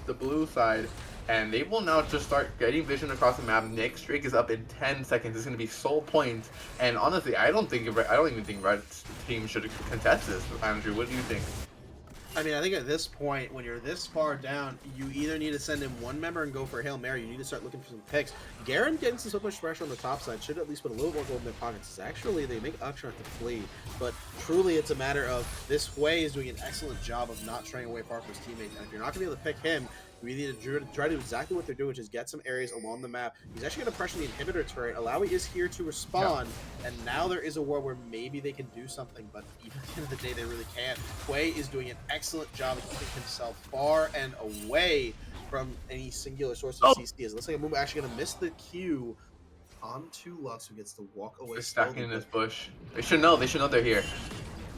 the blue side, and they will now just start getting vision across the map. Next streak is up in 10 seconds. It's going to be sole points, and honestly, I don't even think Red's team should contest this. Andrew, what do you think?
I mean, I think at this point, when you're this far down, you either need to send in one member and go for a Hail Mary. You need to start looking for some picks. Garen getting some so much pressure on the top side should at least put a little more gold in their pockets. It's actually, they make Akshan have to flee, but truly it's a matter of this Hwei is doing an excellent job of not straying away far from his teammates. And if you're not going to be able to pick him, we need to try to do exactly what they're doing, which is get some areas along the map. He's actually going to pressure the inhibitor turret. Alawi is here to respond, and now there is a world where maybe they can do something, but even at the end of the day, they really can't. Hwei is doing an excellent job of keeping himself far and away from any singular source of CC. It looks like Amumu actually going to miss the Q onto Lux, who gets to walk away.
They're stacking in this bush. They should know they're here.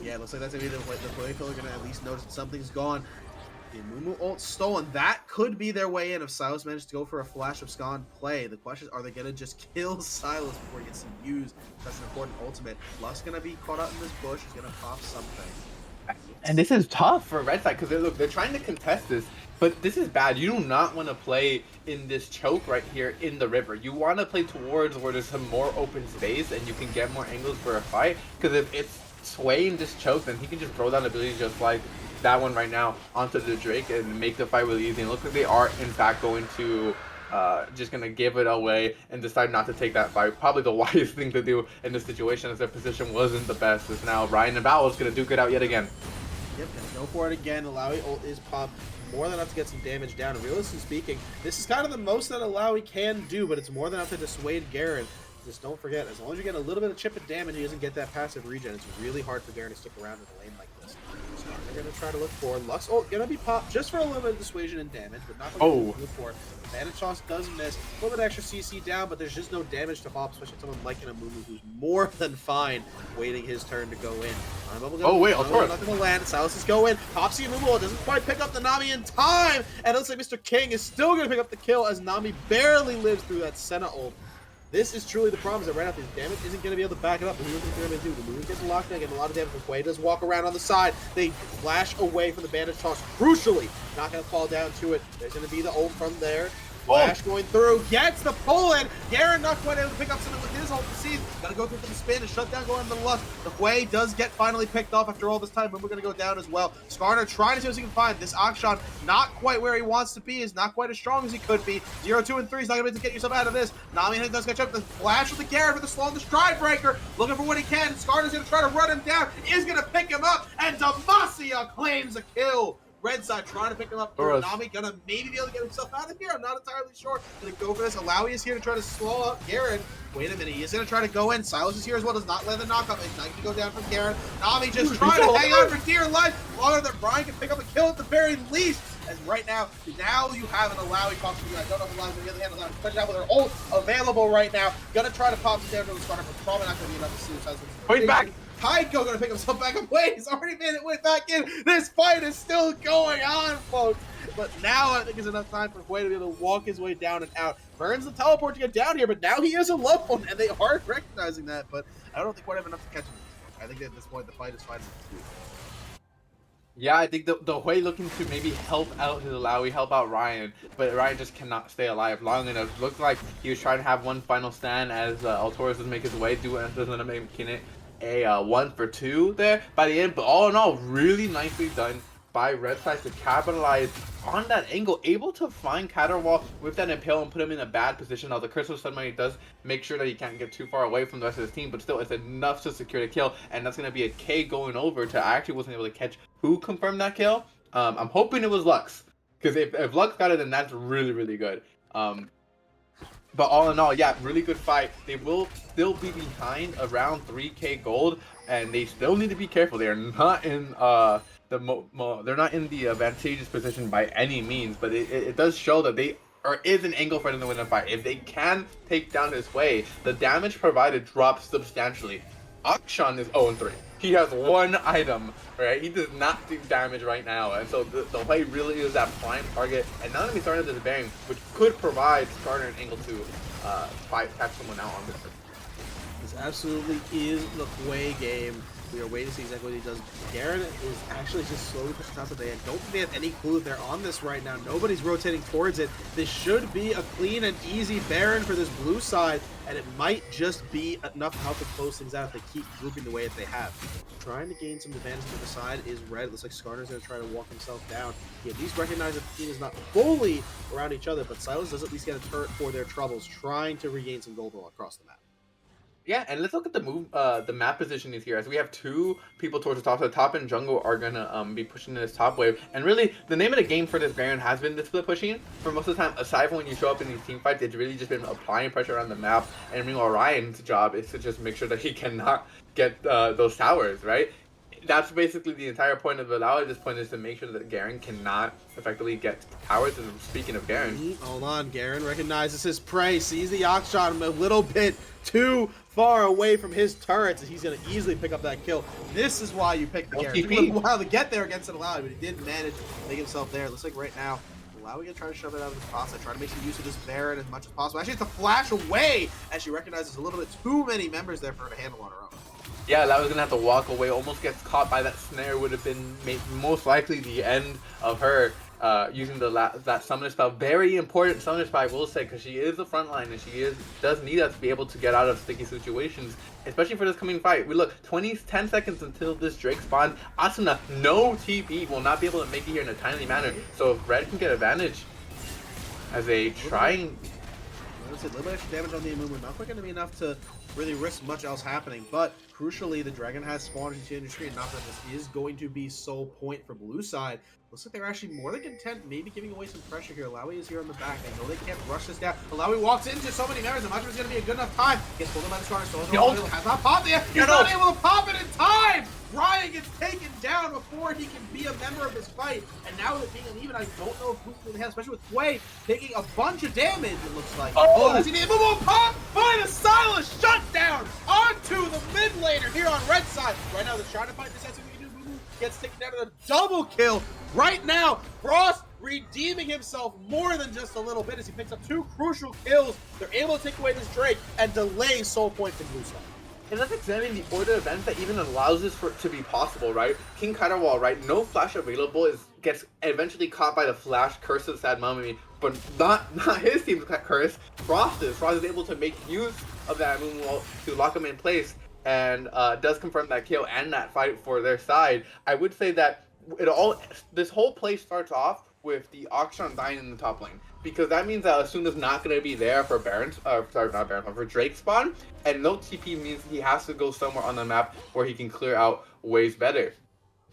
Yeah, it looks like that's going to be the Hwei killer going to at least notice that something's gone. The Amumu ult stolen. That could be their way in if Silas managed to go for a flash of Scon play. The question is, are they going to just kill Silas before he gets to use such an important ultimate? Lux going to be caught out in this bush. He's going to pop something.
And this is tough for Red Side because look, they're trying to contest this, but this is bad. You do not want to play in this choke right here in the river. You want to play towards where there's some more open space and you can get more angles for a fight. Because if it's swaying this choke, then he can just throw down abilities just like that one right now onto the Drake and make the fight really easy. And look like they are in fact going to just gonna give it away and decide not to take that fight. Probably the wisest thing to do in this situation, as their position wasn't the best. Is now Ryan and Bao is gonna duke it out yet again.
Yep, gonna go for it again. Alawi ult is popped. More than enough to get some damage down. And realistically speaking, this is kind of the most that Alawi can do, but it's more than enough to dissuade Garen. Just don't forget, as long as you get a little bit of chip and damage, he doesn't get that passive regen. It's really hard for Garen to stick around in a lane like this. So they're gonna try to look for Lux ult, gonna be popped just for a little bit of dissuasion and damage, but not going to look for it. Advantage toss does miss. A little bit extra CC down, but there's just no damage to pop, especially someone like an Amumu who's more than fine waiting his turn to go in.
Oh wait, Altora.
Not gonna land. Silas is going. Pops the Amumu doesn't quite pick up the Nami in time, and it looks like Mr. King is still gonna pick up the kill as Nami barely lives through that Senna ult. This is truly the problem, is that right after his damage isn't going to be able to back it up. The Moon's going to do. The Moon's getting locked in, getting a lot of damage. Quay does walk around on the side. They flash away from the bandage toss. Crucially, not going to fall down to it. There's going to be the ult from there. Flash going through, gets the pull in. Garen not quite able to pick up something with his ult. See, gotta go through for the spin and shut down going to the Lux. The Hwei does get finally picked off after all this time, but we're gonna go down as well. Skarner trying to see what he can find. This Akshan not quite where he wants to be, is not quite as strong as he could be. 0, 2, and 3 is not gonna be able to get yourself out of this. Nami does catch up. The flash with the Garen with the slow on the stride breaker, looking for what he can. Skarner's gonna try to run him down, is gonna pick him up, and Demacia claims a kill. Red side trying to pick him up. Nami gonna maybe be able to get himself out of here. I'm not entirely sure. Gonna go for this. Alawi is here to try to slow up Garen. Wait a minute. He is gonna try to go in. Silas is here as well. Does not land the knockup. Ignite to go down from Garen. Nami just trying to hang on for dear life. Longer than Brian can pick up a kill at the very least. As right now you have an Alawi possibly. I don't know if Alawi's gonna be able to handle that, especially now with her ult available right now. Gonna try to pop the down to the starter, but probably not gonna be enough to see Silas.
Point back.
Taiko gonna pick himself back up. Wait, he's already made it way back in. This fight is still going on, folks. But now I think it's enough time for Hwei to be able to walk his way down and out. Burns the teleport to get down here, but now he is alone, and they are recognizing that. But I don't think quite have enough to catch him. I think at this point the fight is fine.
Yeah, I think the Hwei looking to maybe help out his Alawi, help out Ryan, but Ryan just cannot stay alive long enough. Looked like he was trying to have one final stand as Altoris was making his way, doesn't make it a 1 for 2 there by the end, but all in all, really nicely done by Red Side to capitalize on that angle, able to find Caterwall with that impale and put him in a bad position. Now the Crystal Sun Money does make sure that he can't get too far away from the rest of his team, but still it's enough to secure the kill, and that's going to be a K going over to, I actually wasn't able to catch who confirmed that kill. I'm hoping it was Lux, because if Lux got it, then that's really, really good. But all in all, yeah, really good fight. They will still be behind around 3k gold, and they still need to be careful. They are not in they're not in the advantageous position by any means, but it does show that they is an angle for them to win the fight. If they can take down this Hwei, the damage provided drops substantially. Akshan is 0-3. He has one item, right? He does not do damage right now, and so the Hwei really is that prime target. And now that we started this bearing, which could provide Skarner an angle to catch someone out on this.
This absolutely is the Hwei game. We are waiting to see exactly what he does. Garen is actually just slowly pushing top of the day. I don't think they have any clue if they're on this right now. Nobody's rotating towards it. This should be a clean and easy Baron for this blue side, and it might just be enough to help them close things out if they keep grouping the way that they have. Trying to gain some advantage to the side is Red. It looks like Skarner's going to try to walk himself down. He at least recognizes that the team is not fully around each other, but Silas does at least get a turret for their troubles, trying to regain some gold all across the map.
Yeah, and let's look at the map positioning here, as we have two people towards the top. So the top and jungle are gonna be pushing this top wave, and really the name of the game for this Baron has been the split pushing for most of the time. Aside from when you show up in these team fights, it's really just been applying pressure on the map. And meanwhile, Ryan's job is to just make sure that he cannot get those towers, right? That's basically the entire point of Valhalla at this point, is to make sure that Garen cannot effectively get towers. And speaking of Garen,
hold on, Garen recognizes his prey, sees the Akshan a little bit too far away from his turrets, and he's going to easily pick up that kill. This is why you pick the Garen. It took a while to get there against an Alawi, but he did manage to make himself there. It looks like right now, Alawi gonna try to shove it out of his process, try to make some use of this Baron as much as possible. Actually, it's a flash away as she recognizes a little bit too many members there for her to handle on her own.
Yeah, that was gonna have to walk away. Almost gets caught by that snare. Would have been most likely the end of her using that summoner spell. Very important summoner spell, I will say, because she is the front line and does need us to be able to get out of sticky situations, especially for this coming fight. We look 10 seconds until this Drake spawn. Asuna, no TP, will not be able to make it here in a timely manner. So if Red can get advantage as they trying.
A little bit extra damage on the Amumu, not quite going to be enough to really risk much else happening, but crucially, the Dragon has spawned into the screen. Not that this is going to be sole point for blue side. Looks like they're actually more than content, maybe giving away some pressure here. Lowy is here on the back. They know they can't rush this down. Lowy walks into so many members. Imagine it's going to be a good enough time. Gets pulled in by the Skarner. Still has not popped yet. He's not able to pop it in time. Ryan gets taken down before he can be a member of this fight. And now with it being uneven, I don't know if who's going to have, especially with Quay taking a bunch of damage, it looks like. Oh, does he need a move? Pop by the Silas shutdown onto the mid laner here on red side. Right now, they're trying to find this. That's what we can do. Mumu gets taken down to the double kill. Right now, Frost redeeming himself more than just a little bit as he picks up 2 crucial kills. They're able to take away this Drake and delay soul point from blue side.
And let's examine the order of events that even allows this to be possible, right? King Kaiserwall, right? No flash available, gets eventually caught by the flash curse of Sad Mummy, but not his team's curse. Frost is able to make use of that moonwall to lock him in place, and does confirm that kill and that fight for their side. I would say that this whole play starts off with the Akshan dying in the top lane, because that means that Asuna's not going to be there for for Drake spawn, and no TP means he has to go somewhere on the map where he can clear out ways better.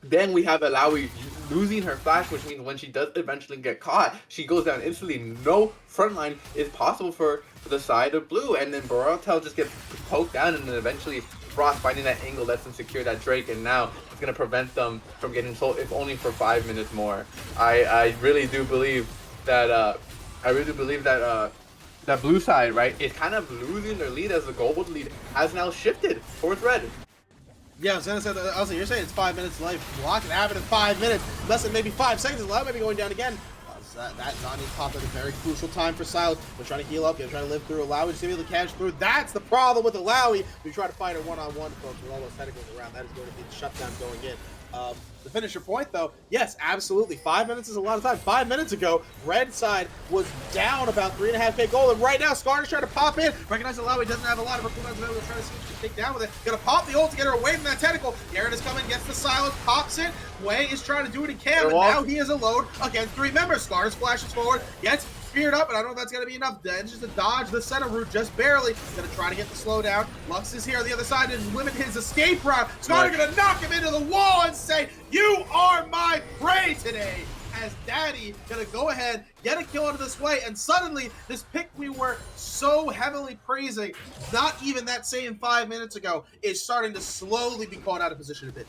Then we have Alawi losing her flash, which means when she does eventually get caught, she goes down instantly. No frontline is possible for the side of blue, and then Baratel just gets poked down, and then eventually Frost finding that angle lets them secure that Drake, and now it's going to prevent them from getting sold, if only for 5 minutes more. I really do believe that that blue side, right, is kind of losing their lead as the gold lead has now shifted towards red.
Yeah, I was gonna say that. Also, you're saying it's 5 minutes left. Block it happen in 5 minutes. Less than maybe 5 seconds. Loud maybe going down again. That Johnny popped at a very crucial time for Silas. They're trying to heal up. They're trying to live through. Alawi to be able to catch through. That's the problem with Alawi. We try to fight her one-on-one, folks, with all those tentacles around. That is going to be the shutdown going in. The finisher point, though, yes, absolutely. 5 minutes is a lot of time. 5 minutes ago, red side was down about 3.5k gold, and right now, Skarner's trying to pop in. Recognize Alawi doesn't have a lot of her cooldowns available. Trying to see what she can take down with it. Gonna pop the ult to get her away from that tentacle. Garen is coming, gets the silence, pops it. Wei is trying to do what he can, but now he is alone against 3 members. Skarner splashes forward, gets speared up, and I don't know if that's going to be enough. Then just to dodge the center route just barely. Going to try to get the slowdown. Lux is here on the other side and limit his escape route. Skarner going to knock him into the wall and say, "You are my prey today." As Daddy going to go ahead, get a kill into this way, and suddenly this pick we were so heavily praising, not even that same 5 minutes ago, is starting to slowly be caught out of position a bit.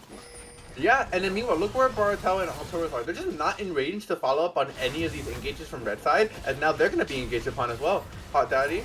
Yeah, and then meanwhile, look where Baratel and Altoros are. They're just not in range to follow up on any of these engages from red side, and now they're going to be engaged upon as well. Hot Daddy.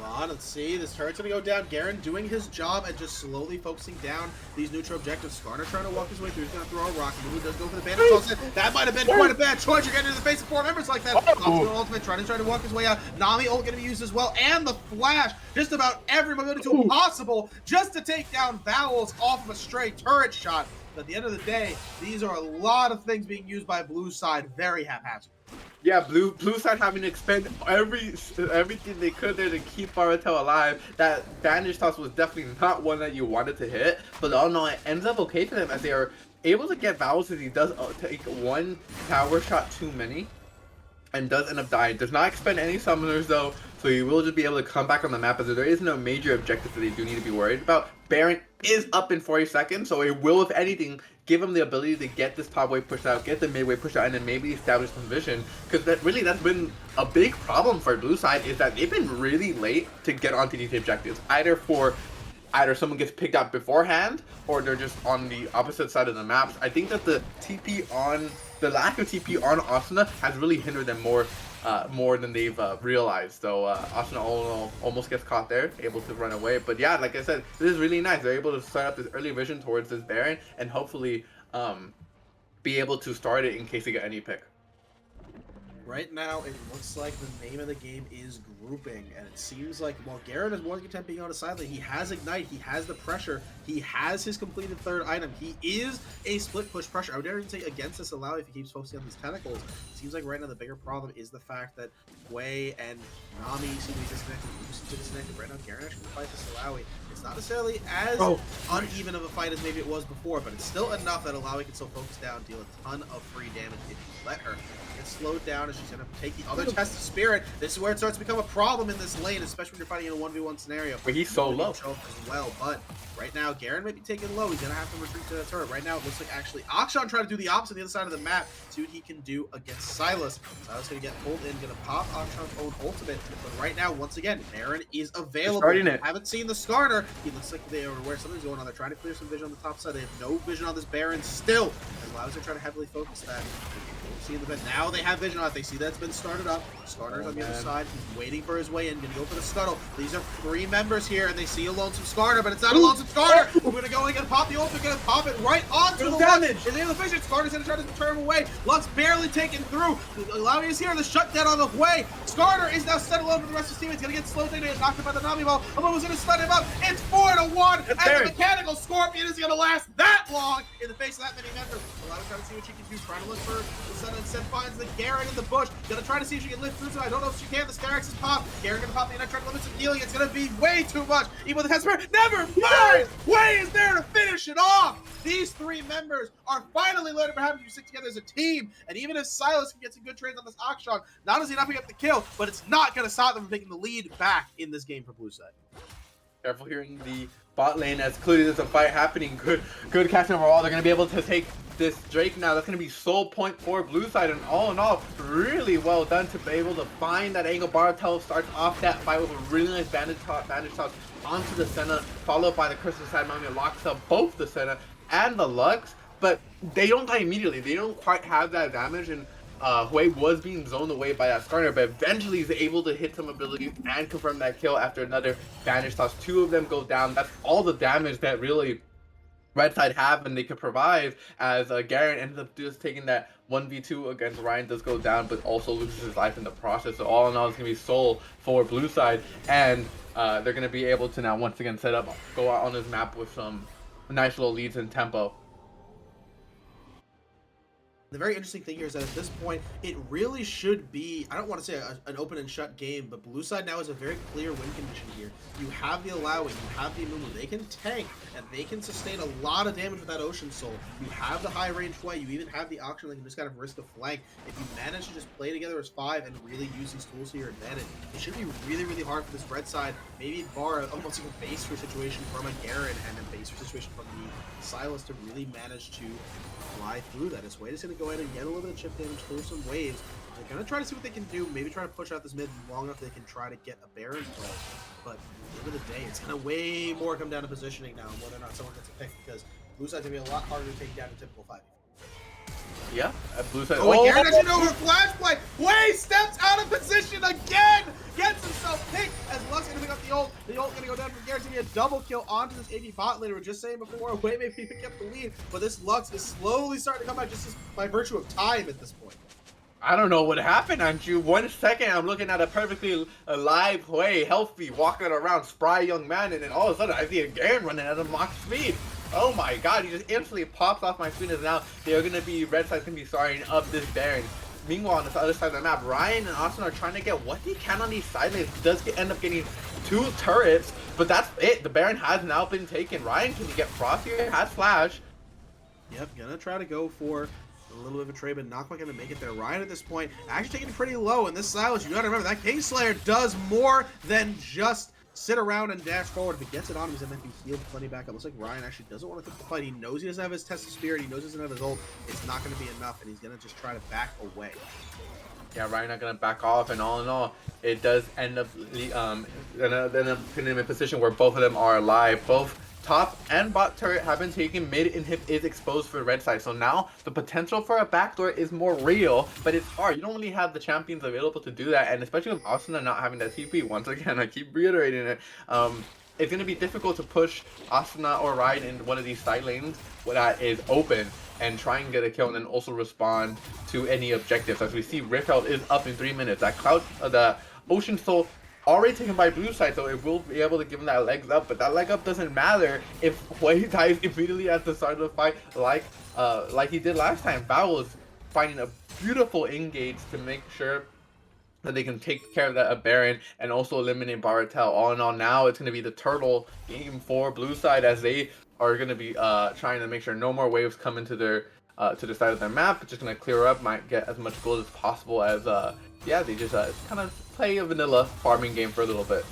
Hold on, let's see. This turret's going to go down. Garen doing his job and just slowly focusing down these neutral objectives. Skarner trying to walk his way through. He's going to throw a rock. Mumu does go for the bandit toss. That might have been quite a bad choice. You're getting into the face of 4 members like that. Ultimate trying to walk his way out. Nami ult going to be used as well. And the flash. Just about every mobility tool possible just to take down Vowels off of a stray turret shot. But at the end of the day, these are a lot of things being used by blue side very haphazard.
Yeah, blue side having to expend everything they could there to keep Baratel alive. That bandage toss was definitely not one that you wanted to hit, but all in all, it ends up okay for them as they are able to get Vowels as he does take 1 tower shot too many and does end up dying. Does not expend any summoners though, so he will just be able to come back on the map as there is no major objective that they do need to be worried about. Baron is up in 40 seconds, so it will, if anything, give him the ability to get this top wave pushed out, get the mid wave pushed out, and then maybe establish some vision. Because that's been a big problem for blue side, is that they've been really late to get onto these objectives. Either someone gets picked up beforehand, or they're just on the opposite side of the maps. I think that the lack of TP on Asuna has really hindered them more than they've realized. So Asuna almost gets caught there, able to run away. But yeah, like I said, this is really nice. They're able to start up this early vision towards this Baron, and hopefully be able to start it in case they get any pick.
Right now, it looks like the name of the game is grouping, and it seems like while Garen is more content being on his side lane, he has Ignite, he has the pressure, he has his completed third item, he is a split push pressure. I would dare even say against this allow if he keeps focusing on these tentacles. It seems like right now the bigger problem is the fact that Hwei and Nami seem to be disconnected, Lucy seem to be disconnected. Right now, Garen actually fights this Alawi. It's not necessarily as uneven of a fight as maybe it was before, but it's still enough that Alawi can still focus down, deal a ton of free damage if you let her. Get slowed down as she's going to take the other test of spirit. This is where it starts to become a problem in this lane, especially when you're fighting in a 1v1 scenario.
Where he's so low.
As well, but right now, Garen may be taken low. He's going to have to retreat to the turret. Right now, it looks like actually Akshan trying to do the opposite on the other side of the map. See what he can do against Sylas. Sylas going to get pulled in, going to pop Akshan's own ultimate. But right now, once again, Garen is available.
Starting it.
Haven't seen the Skarner. He looks like they are aware something's going on. They're trying to clear some vision on the top side. They have no vision on this Baron still. As Loud's are trying to heavily focus that. See in the bed. Now they have vision on it. They see that it's been started up. Skarner's on the other side. He's waiting for his way in. Gonna go for the scuttle. These are 3 members here, and they see a lonesome Skarner, but it's not a lonesome Skarner. We're gonna go and gonna pop the ult. We're gonna pop it right onto the damage. In the end of the vision, Skarner's gonna try to turn him away. Lux barely taken through. Alawi is here. The shutdown on the way. Skarner is now set alone with the rest of his team. He's gonna get slowed down. He's knocked up by the Nami ball. Almost gonna stun him up. It's 4-1. And the mechanical Scorpion is gonna last that long in the face of that many members. Alawi trying to see what she can do. Trying to look for the sun, and instead finds the Garen in the bush. Gonna try to see if she can lift through. I don't know if she can. The Starex is popped. Garen gonna pop the Ignite, trying to limit some healing. It's gonna be way too much. Even with the test spirit, never mind. Way is there to finish it off. These 3 members are finally learning what happens when you stick together as a team. And even if Sylas can get some good trades on this Akshan, not only is he not picking up the kill, but it's not gonna stop them from taking the lead back in this game for Blue Side.
Careful here in the bot lane, as clearly there's a fight happening. Good casting overall. They're going to be able to take this Drake now. That's going to be sole point for Blue Side, and all in all, really well done to be able to find that angle. Bartel starts off that fight with a really nice bandage toss onto the Senna, followed by the Crystal Side Mummy, locks up both the Senna and the Lux, but they don't die immediately. They don't quite have that damage, and Hwei was being zoned away by that Skarner, but eventually he's able to hit some ability and confirm that kill after another bandage toss. 2 of them go down. That's all the damage that really Red Side have and they could provide, as Garen ends up just taking that 1v2 against Ryan, does go down, but also loses his life in the process. So all in all, it's going to be soul for Blue Side, and they're going to be able to now once again go out on this map with some nice little leads in tempo.
The very interesting thing here is that at this point, it really should be, I don't want to say an open and shut game, but Blue Side now is a very clear win condition here. You have the Alawi, you have the Amumu, they can tank, and they can sustain a lot of damage with that Ocean Soul. You have the high range Hwei, you even have the Akshan that can just kind of risk a flank. If you manage to just play together as 5 and really use these tools to your advantage, it should be really, really hard for this Red Side, maybe bar almost like a base for situation from a Garen and a base for situation from the Sylas to really manage to fly through that. His Hwei is going to go ahead and get a little bit of chip damage, clear some waves. They're going to try to see what they can do, maybe try to push out this mid long enough they can try to get a Baron play. But at the end of the day, it's going to way more come down to positioning now and whether or not someone gets a pick, because Blue Side's going to be a lot harder to take down in typical 5.
Yeah, Blue Side.
Oh, Garen actually over flash play. Hwei steps out of position again. Gets himself picked as Lux gonna pick up the ult. The ult gonna go down from Garen's gonna be a double kill onto this AD bot lane. We were just saying before, Hwei may be picking up the lead, but this Lux is slowly starting to come back just by virtue of time at this point.
I don't know what happened, Andrew. 1 second, I'm looking at a perfectly alive Hwei, healthy, walking around, spry young man, and then all of a sudden I see a Garen running at a mock speed. Oh my god, he just instantly pops off my screen, as now they're going to be, Red Side's going to be starting up this Baron. Meanwhile, on the other side of the map, Ryan and Austin are trying to get what they can on these side lanes. Does end up getting 2 turrets, but that's it. The Baron has now been taken. Ryan, can you get Frost here? Has Flash.
Yep, gonna try to go for a little bit of a trade, but not quite gonna make it there. Ryan at this point actually taking it pretty low, and this Sylas, you gotta remember that Kingslayer does more than just sit around and dash forward. If he gets it on him, he's gonna be healed plenty back. It looks like Ryan actually doesn't want to take the fight. He knows he doesn't have his Test of Spirit, he knows he doesn't have his ult. It's not gonna be enough, and he's gonna just try to back away.
Yeah, Ryan not gonna back off, and all in all, it does end up putting him in a position where both of them are alive. Both top and bot turret have been taken. Mid inhib is exposed for Red Side, so now the potential for a backdoor is more real, but it's hard. You don't really have the champions available to do that, and especially with Austin not having that TP. Once again, I keep reiterating it. it's going to be difficult to push Asuna or Ryan in one of these side lanes that is open and try and get a kill and then also respond to any objectives. As we see, Rifthold is up in 3 minutes. That the Ocean Soul already taken by blue side, so it will be able to give him that legs up, but that leg up doesn't matter if Hwei dies immediately at the start of the fight like he did last time. Bao is finding a beautiful engage to make sure that they can take care of that Baron and also eliminate Baratel. All in all, now it's going to be the Turtle game for blue side, as they are going to be trying to make sure no more waves come into their to the side of their map. Just going to clear up, might get as much gold as possible, as yeah, they just kind of play a vanilla farming game for a little bit.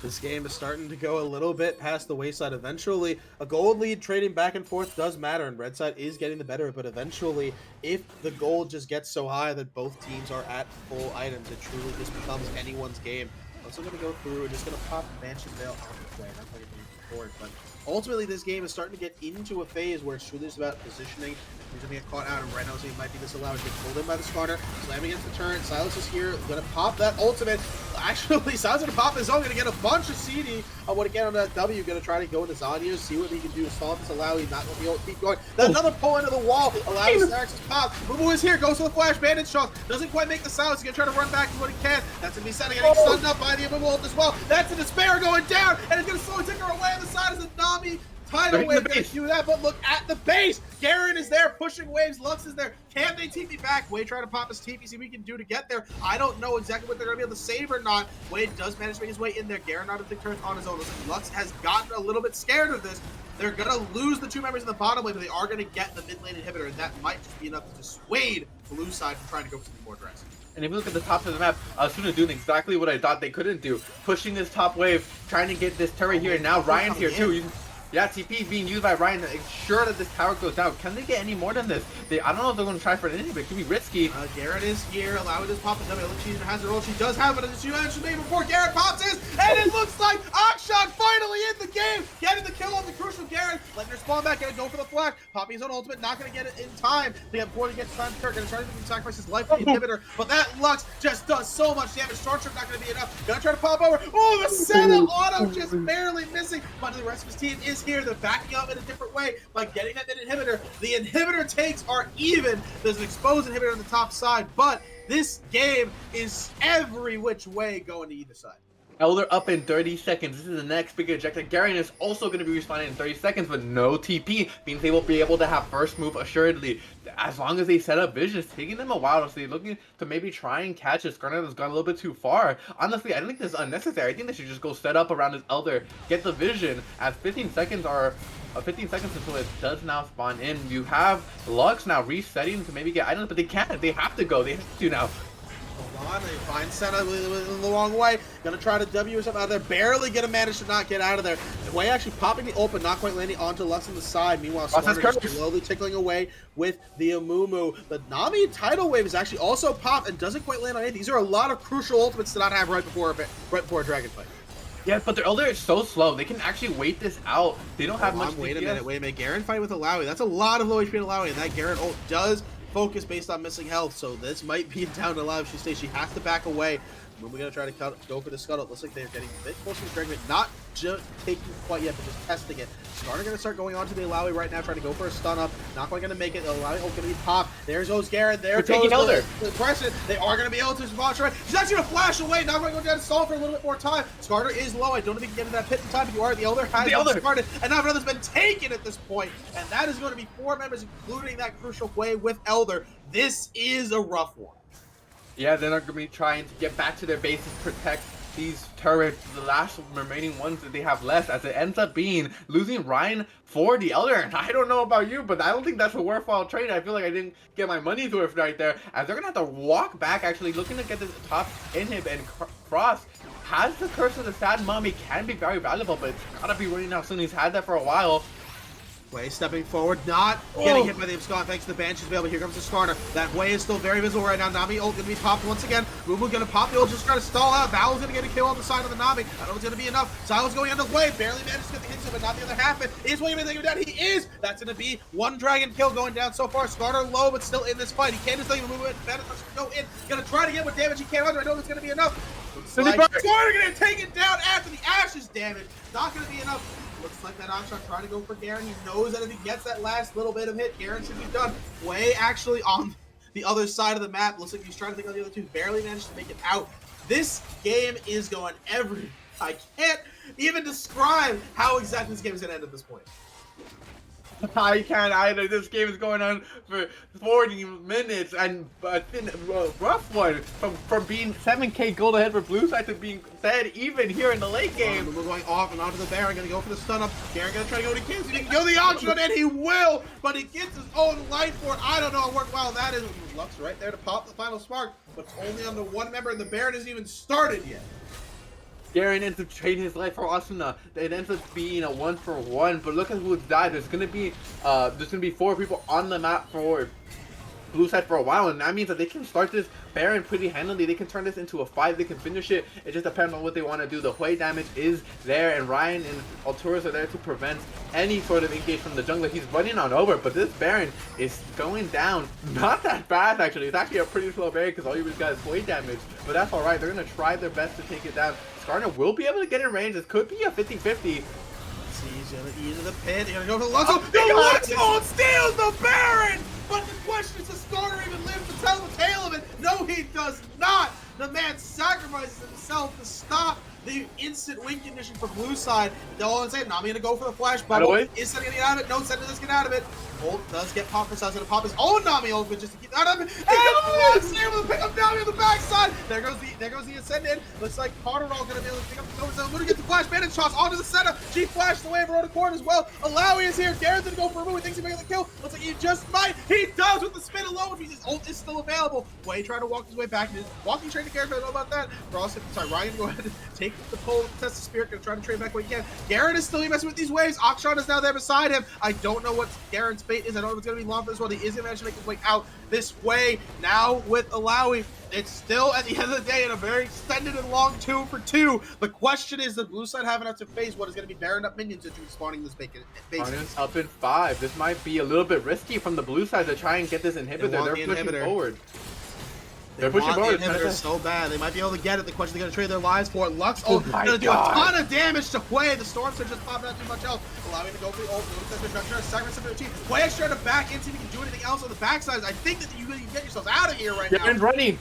This game is starting to go a little bit past the wayside. Eventually, a gold lead trading back and forth does matter, and red side is getting the better. But eventually, if the gold just gets so high that both teams are at full items, it truly just becomes anyone's game. Also going to go through and just going to pop Banshee Veil out of the play. Not playing forward, but ultimately, this game is starting to get into a phase where it's truly just about positioning. He's going to get caught out, and right now he might be disallowed to get pulled in by the Skarner. Slamming against the turret. Silas is here, going to pop that ultimate. Actually, Silas going to pop his own, going to get a bunch of CD. I want to get on that W, going to try to go into Zanya, see what he can do to stall this allow. He's not going to be able to keep going. Then another pull into the wall, allows Xerax's pop. Mumu is here, goes to the flash, bandage shot. Doesn't quite make the Silas. He's going to try to run back to what he can. That's going to be setting, getting stunned up by the Mumu ult as well. That's a Despair going down, and it's going to slowly take her away on the side as the Nami tidal wave going to do that, but look at the base. Garen is there pushing waves. Lux is there. Can they TP back? Wade trying to pop his TP, see what he can do to get there. I don't know exactly what they're going to be able to save or not. Wade does manage to make his way in there. Garen out of the turret on his own. Listen, Lux has gotten a little bit scared of this. They're going to lose the two members in the bottom lane, but they are going to get the mid lane inhibitor, and that might just be enough to dissuade blue side from trying to go for something more aggressive.
And if you look at the top of the map, Asuna doing exactly what I thought they couldn't do. Pushing this top wave, trying to get this turret here, and now Ryan's here too. Yeah, TP being used by Ryan to ensure that this tower goes down. Can they get any more than this? I don't know if they're going to try for anything, but it could be risky.
Garrett is here, allowing this pop. She has her ult. She does have it, as she mentioned before. Garrett pops his, and it looks like Akshan finally in the game, getting the kill on the crucial Garrett, letting her spawn back, gonna go for the flash. Popping his own ultimate, not gonna get it in time. Before he gets time to Kirk, gonna try to sacrifice his life for the inhibitor, but that Lux just does so much damage. Stormtrooper not gonna be enough. Gonna try to pop over. Oh, the Senna auto just barely missing, but the rest of his team is here. They're backing up in a different way by getting that mid inhibitor. The inhibitor takes are even. There's an exposed inhibitor on the top side, but this game is every which way going to either side.
Elder up in 30 seconds. This is the next big objective. Garen is also going to be responding in 30 seconds, but no TP means they will be able to have first move assuredly. As long as they set up vision, it's taking them a while, so they're looking to maybe try and catch a Skarner that's gone a little bit too far. Honestly, I don't think this is unnecessary. I think they should just go set up around this Elder, get the vision, as 15 seconds until it does now spawn in. You have Lux now resetting to maybe get items, but they can't. They have to go. They have to now.
Hold on, they find Senna the wrong way. Gonna try to W or something out there. Barely gonna manage to not get out of there. Way actually popping the ult, but not quite landing onto Lux on the side. Meanwhile, Skarner just slowly tickling away with the Amumu. The Nami tidal wave is actually also popped and doesn't quite land on anything. These are a lot of crucial ultimates to not have right before a dragon fight.
Yeah, but their Elder is so slow. They can actually wait this out. They don't have much.
Wait a minute. Garen fight with Alawi. That's a lot of low HP in Alawi, and that Garen ult does focus based on missing health, so this might be down to Alawi if she stays. She has to back away. We're going to try to go for the scuttle. It looks like they're getting a bit closer to the Dragon, not just taking quite yet, but just testing it. Skarner going to start going on to the Alawi right now, trying to go for a stun up. Not quite going to make it. The Alawi ult going to be popped. There's goes Garen. There goes
Elder.
The Crescent. They are going to be able to respond right. She's actually going to flash away. Not going to go down and stall for a little bit more time. Skarner is low. I don't know if he can get into that pit in time, but you are. The Elder has been started, and now another's been taken at this point, and that is going to be 4 members, including that crucial way with Elder. This is a rough one.
Yeah, they're not going to be trying to get back to their bases, protect these turrets, the last remaining ones that they have left, as it ends up being losing Ryan for the Elder. And I don't know about you, but I don't think that's a worthwhile trade. I feel like I didn't get my money's worth right there, as they're going to have to walk back, actually looking to get this top inhib, and Cross has the Curse of the Sad Mummy, can be very valuable, but it's got to be running out soon. He's had that for a while.
Way stepping forward, not getting hit by the Abscond thanks to the Banshee's Veil, but here comes the Skarner. That Way is still very visible right now. Nami ult gonna be popped once again. Mumu gonna pop the ult, just trying to stall out. Val's gonna get a kill on the side of the Nami. I don't know if it's gonna be enough. Silas going on the way, barely managed to get the hits, but not the other half. It is William taking him down. He is. That's gonna be 1 dragon kill going down so far. Skarner low, but still in this fight. He can't just let Mumu in. Go in. Gonna try to get what damage he can under. I know it's gonna be enough.
Looks
Did he
like
burn?
Skarner gonna take it down after the Ashes damage. Not gonna be enough. Looks like that Akshan trying to go for Garen. He knows that if he gets that last little bit of hit, Garen should be done. Way actually on the other side of the map. Looks like he's trying to think on the other two. Barely managed to make it out. This game is going every. I can't even describe how exactly this game is gonna end at this point.
I can't either. This game is going on for 40 minutes, and it's been a rough one from being 7k gold ahead for blue side to being dead even here in the late game.
We're going off and onto the Baron, gonna go for the stun up. Garen gonna try to go to Kinsey. He can go the option, and he will, but he gets his own life for it. I don't know how worthwhile that is. Lux right there to pop the final spark, but it's only on the one member, and the Baron isn't even started yet.
Garen ends up trading his life for Asuna. It ends up being a 1-for-1, but look at who's died. There's gonna be 4 people on the map for blue side for a while, and that means that they can start this Baron pretty handily. They can turn this into a fight. They can finish it. It just depends on what they want to do. The Hui damage is there, and Ryan and Alturas are there to prevent any sort of engage from the jungler. He's running on over, but this Baron is going down. Not that fast, actually. It's actually a pretty slow Baron because all you really got is Hui damage, but that's alright. They're going to try their best to take it down. Skarner will be able to get in range. This could be a 50-50.
He's gonna eat into the pit. They're gonna go for the Lux.
Oh,
The Lux steals the Baron! But the question is, does Skarner even live to tell the tale of it? No, he does not! The man sacrifices himself to stop the instant win condition for blue side. They'll all say, Nami gonna go for the flash bubble. Is gonna get out of it. No, Sentinel's get out of it. Bolt does get popped for size, gonna pop his own Nami ult, but just to keep out of it. And he's able to pick up Nami on the backside. There goes the Ascendant. Looks like Carterall gonna be able to pick up the Nova. Gonna get the flash bandit shots onto the center. She flashed away around the corner as well. Alawi is here. Garen's gonna go for a move. He thinks he's making the kill. Looks like he just might. He does with the spin alone. His ult is still available. Way trying to walk his way back. His walking training character. I don't know about that. Ryan gonna go ahead and take the pole, test the spirit, gonna try to trade back what he can. Garen is still messing with these waves. Akshan is now there beside him. I don't know what Garen's fate is. I don't know if it's gonna be long for this one. He is gonna manage to make his way out this way. Now with Alawi, it's still at the end of the day in a very extended and long 2-for-2. The question is, does blue side have enough to face what is gonna be Baron up minions into spawning this base?
Arnon's up in 5. This might be a little bit risky from the blue side to try and get this inhibitor. They're pushing forward. They're pushing forward.
The inhibitor so bad. They might be able to get it. The question, they're going to trade their lives for it. Lux gonna do a
God.
ton of damage to Hui. The Storms are just popping out too much else. Allowing to go for the ult. Trying to sacrifice their team. Hui is trying to back in, see if he can do anything else on the backside. I think that you can get yourselves out of here right now.
Garen's running.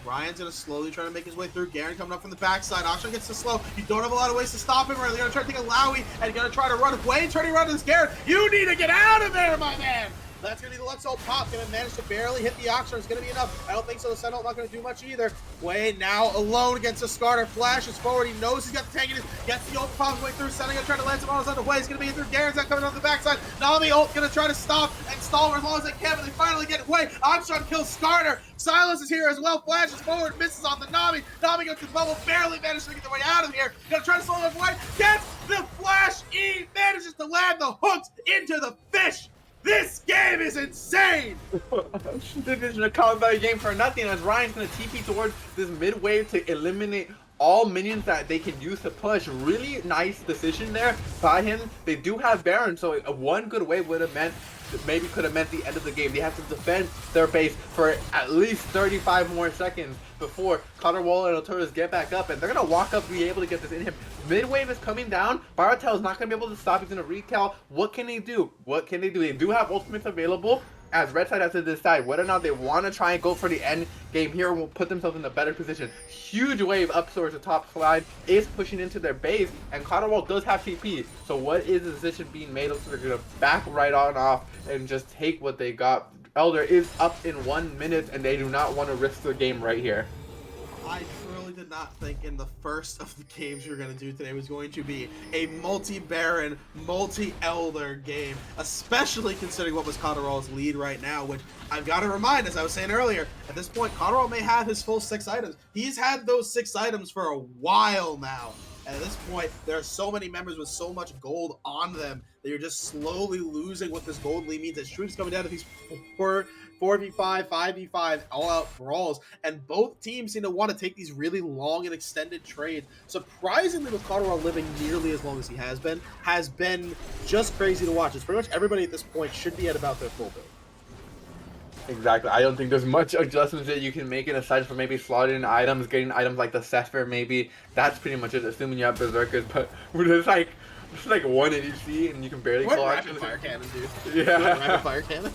Ryan's gonna slowly try to make his way through. Garen coming up from the backside. Akshan gets to slow. You don't have a lot of ways to stop him. Right? They're gonna try to take a Lowy and you're gonna try to run away, turning around to this Garen. You need to get out of there, my man! That's gonna be the Lux ult pop. Gonna manage to barely hit the Akshan. It's gonna be enough. I don't think so. The Sentinel not gonna do much either. Hui now alone against the Skarner. Flashes forward. He knows he's got the tank in his. Gets the ult pop way through. Sentinel gonna try to land some on the Hui. He's gonna be in through. Garen's not coming on the backside. Nami ult gonna try to stop and stall her as long as they can, but they finally get Hui. Akshan kills Skarner. Silence is here as well. Flashes forward. Misses off the Nami. Nami goes to the bubble. Barely manages to get their way out of here. Gonna try to slow him Hui. Gets the flash. E manages to land the hooks into the fish. This game is insane!
This isn't a combat game for nothing, as Ryan's gonna TP towards this mid wave to eliminate all minions that they can use to push. Really nice decision there by him. They do have Baron, so one good wave would have meant, maybe could have meant the end of the game. They have to defend their base for at least 35 more seconds before Cotterwall and Alturas get back up, and they're gonna walk up, be able to get this in him. Mid wave is coming down. Baratel is not gonna be able to stop. He's gonna recall. What can they do? What can they do? They do have ultimates available, as Red Side has to decide whether or not they want to try and go for the end game here and will put themselves in a better position. Huge wave up towards the top slide is pushing into their base, and Cotterwall does have TP. So what is the decision being made? Looks like they're gonna back right on off and just take what they got. Elder is up in 1 minute, and they do not want to risk the game right here.
I truly did not think in the first of the games we were going to do today was going to be a multi-Baron, multi-Elder game, especially considering what was Cotterall's lead right now, which I've got to remind, as I was saying earlier, at this point, Cotterall may have his full 6 items. He's had those 6 items for a while now. And at this point, there are so many members with so much gold on them that you're just slowly losing what this gold lead means. As Shroom's coming down to these 4v5, 5v5 all-out brawls, and both teams seem to want to take these really long and extended trades. Surprisingly, with Cotterall living nearly as long as he has been just crazy to watch. It's pretty much everybody at this point should be at about their full build.
Exactly. I don't think there's much adjustments that you can make it aside from maybe slotting items, getting items like the Zephyr maybe. That's pretty much it, assuming you have Berserkers, but there's like one ADC and you can barely
What
call
rapid
action.
fire cannon, dude?
Yeah.
What rapid fire cannon?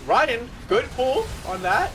Ryan, good pull on that.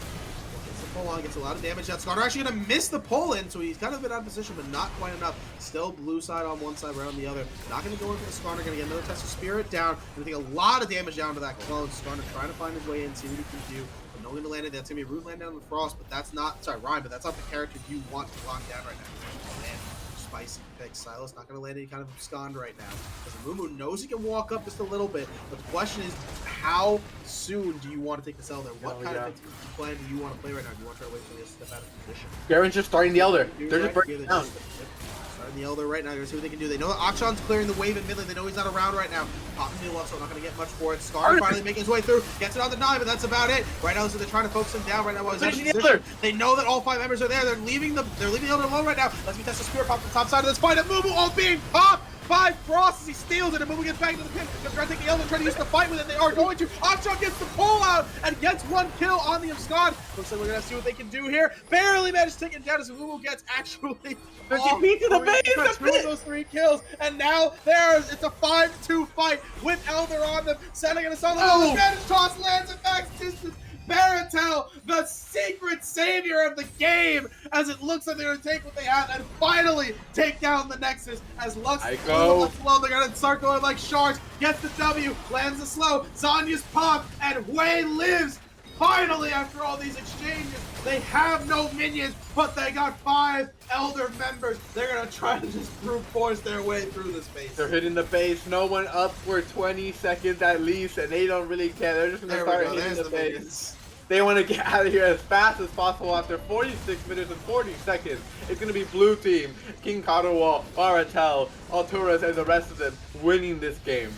Gets the pull on, gets a lot of damage. That Skarner actually gonna miss the pull in, so he's kind of been out of position, but not quite enough. Still blue side on one side, red on the other. Not gonna go in for the Skarner, gonna get another test of spirit down. Gonna take a lot of damage down to that clone. Skarner trying to find his way in, see what he can do. But no gonna land it. That's gonna be a root land down the frost, but that's not Ryan, but that's not the character you want to lock down right now. And spicy pick. Silas not going to land any kind of abscond right now. Because Mumu knows he can walk up just a little bit. But the question is, how soon do you want to take the L there? What kind of plan do you want to play right now? Do you want to try to wait for this to step out of position?
Garen's just starting the Elder.
You're
They're
right.
just breaking down.
Starting the Elder right now. You're going to see what they can do. They know that Akshan's clearing the wave in mid lane. They know he's not around right now. Popping the also not going to get much for it. Scar finally making his way through. Gets it on the 9, but that's about it. Right now, so they're trying to focus him down right now while he's out of position. They know that all 5 members are there. They're leaving the Elder alone right now. Let's me test the Spirit Pop the top side of this fight. And Mumu all being popped by Frost as he steals it, and Mumu gets back into the pit. They're trying to take the Elder, trying to use the fight with it. They are going to. Akshan gets the pull out and gets 1 kill on the abscond. Looks like we're going to see what they can do here. Barely managed to take it down as Mumu gets actually
to the base.
2 of those 3 kills, and now it's a 5-2 fight with Elder on them. Sending it assault. Oh, advantage toss lands at max distance. Baratel, the secret savior of the game, as it looks like they're going to take what they have and finally take down the Nexus. As Lux slow, they're going to start going like sharks. Gets the W, lands the slow. Zanya's pop, and Wei lives. Finally, after all these exchanges, they have no minions, but they got 5 Elder members. They're going to try to just brute force their way through this base.
They're hitting the base. No one up for 20 seconds at least, and they don't really care. They're just going to start hitting the base.
Minions.
They want to get out of here as fast as possible after 46 minutes and 40 seconds. It's going to be blue team, King Cotterwall, Baratel, Alturas, and the rest of them winning this game.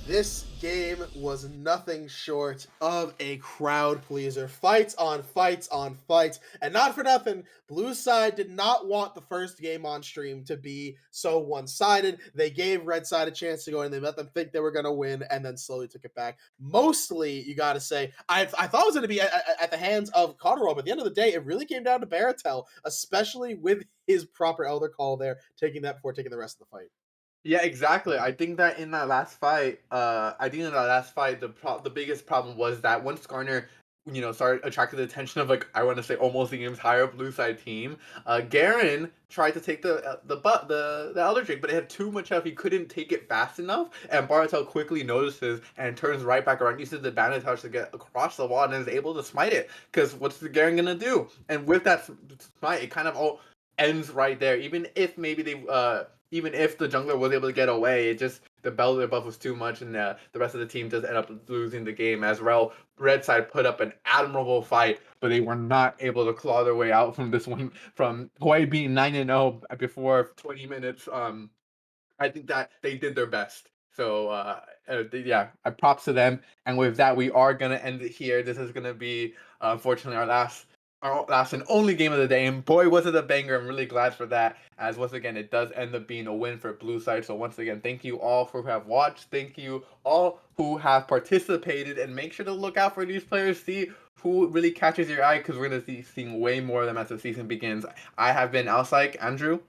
This game was nothing short of a crowd pleaser. Fights on fights on fights. And not for nothing, Blue Side did not want the first game on stream to be so one-sided. They gave Red Side a chance to go in. They let them think they were going to win and then slowly took it back. Mostly, you got to say, I thought it was going to be at the hands of Cotterwall, but at the end of the day, it really came down to Baratel, especially with his proper Elder call there, taking that before taking the rest of the fight.
Yeah, exactly. I think that in that last fight, the biggest problem was that once Skarner, started attracting the attention of I want to say almost the entire blue side team. Garen tried to take the Elder Drake, but it had too much health. He couldn't take it fast enough, and Baratel quickly notices and turns right back around, uses the bandit touch to get across the wall, and is able to smite it. Because what's the Garen gonna do? And with that smite, it kind of all ends right there. Even if even if the jungler was able to get away, it just the Belder buff was too much, and the rest of the team just ended up losing the game. As Red Side put up an admirable fight, but they were not able to claw their way out from this one. From Hawaii being 9-0 before 20 minutes, I think that they did their best. So props to them. And with that, we are gonna end it here. This is gonna be unfortunately our last and only game of the day, and boy was it a banger. I'm really glad for that, as once again it does end up being a win for Blue Side. So once again, thank you all who have watched, thank you all who have participated, and make sure to look out for these players, see who really catches your eye, because we're going to be seeing way more of them as the season begins. I have been Alsyke. Andrew?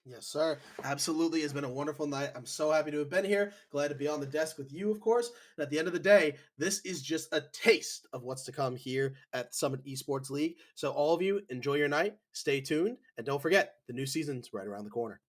Yes, sir. Absolutely. It's been a wonderful night. I'm so happy to have been here. Glad to be on the desk with you, of course. And at the end of the day, this is just a taste of what's to come here at Summit Esports League. So all of you, enjoy your night, stay tuned, and don't forget, the new season's right around the corner.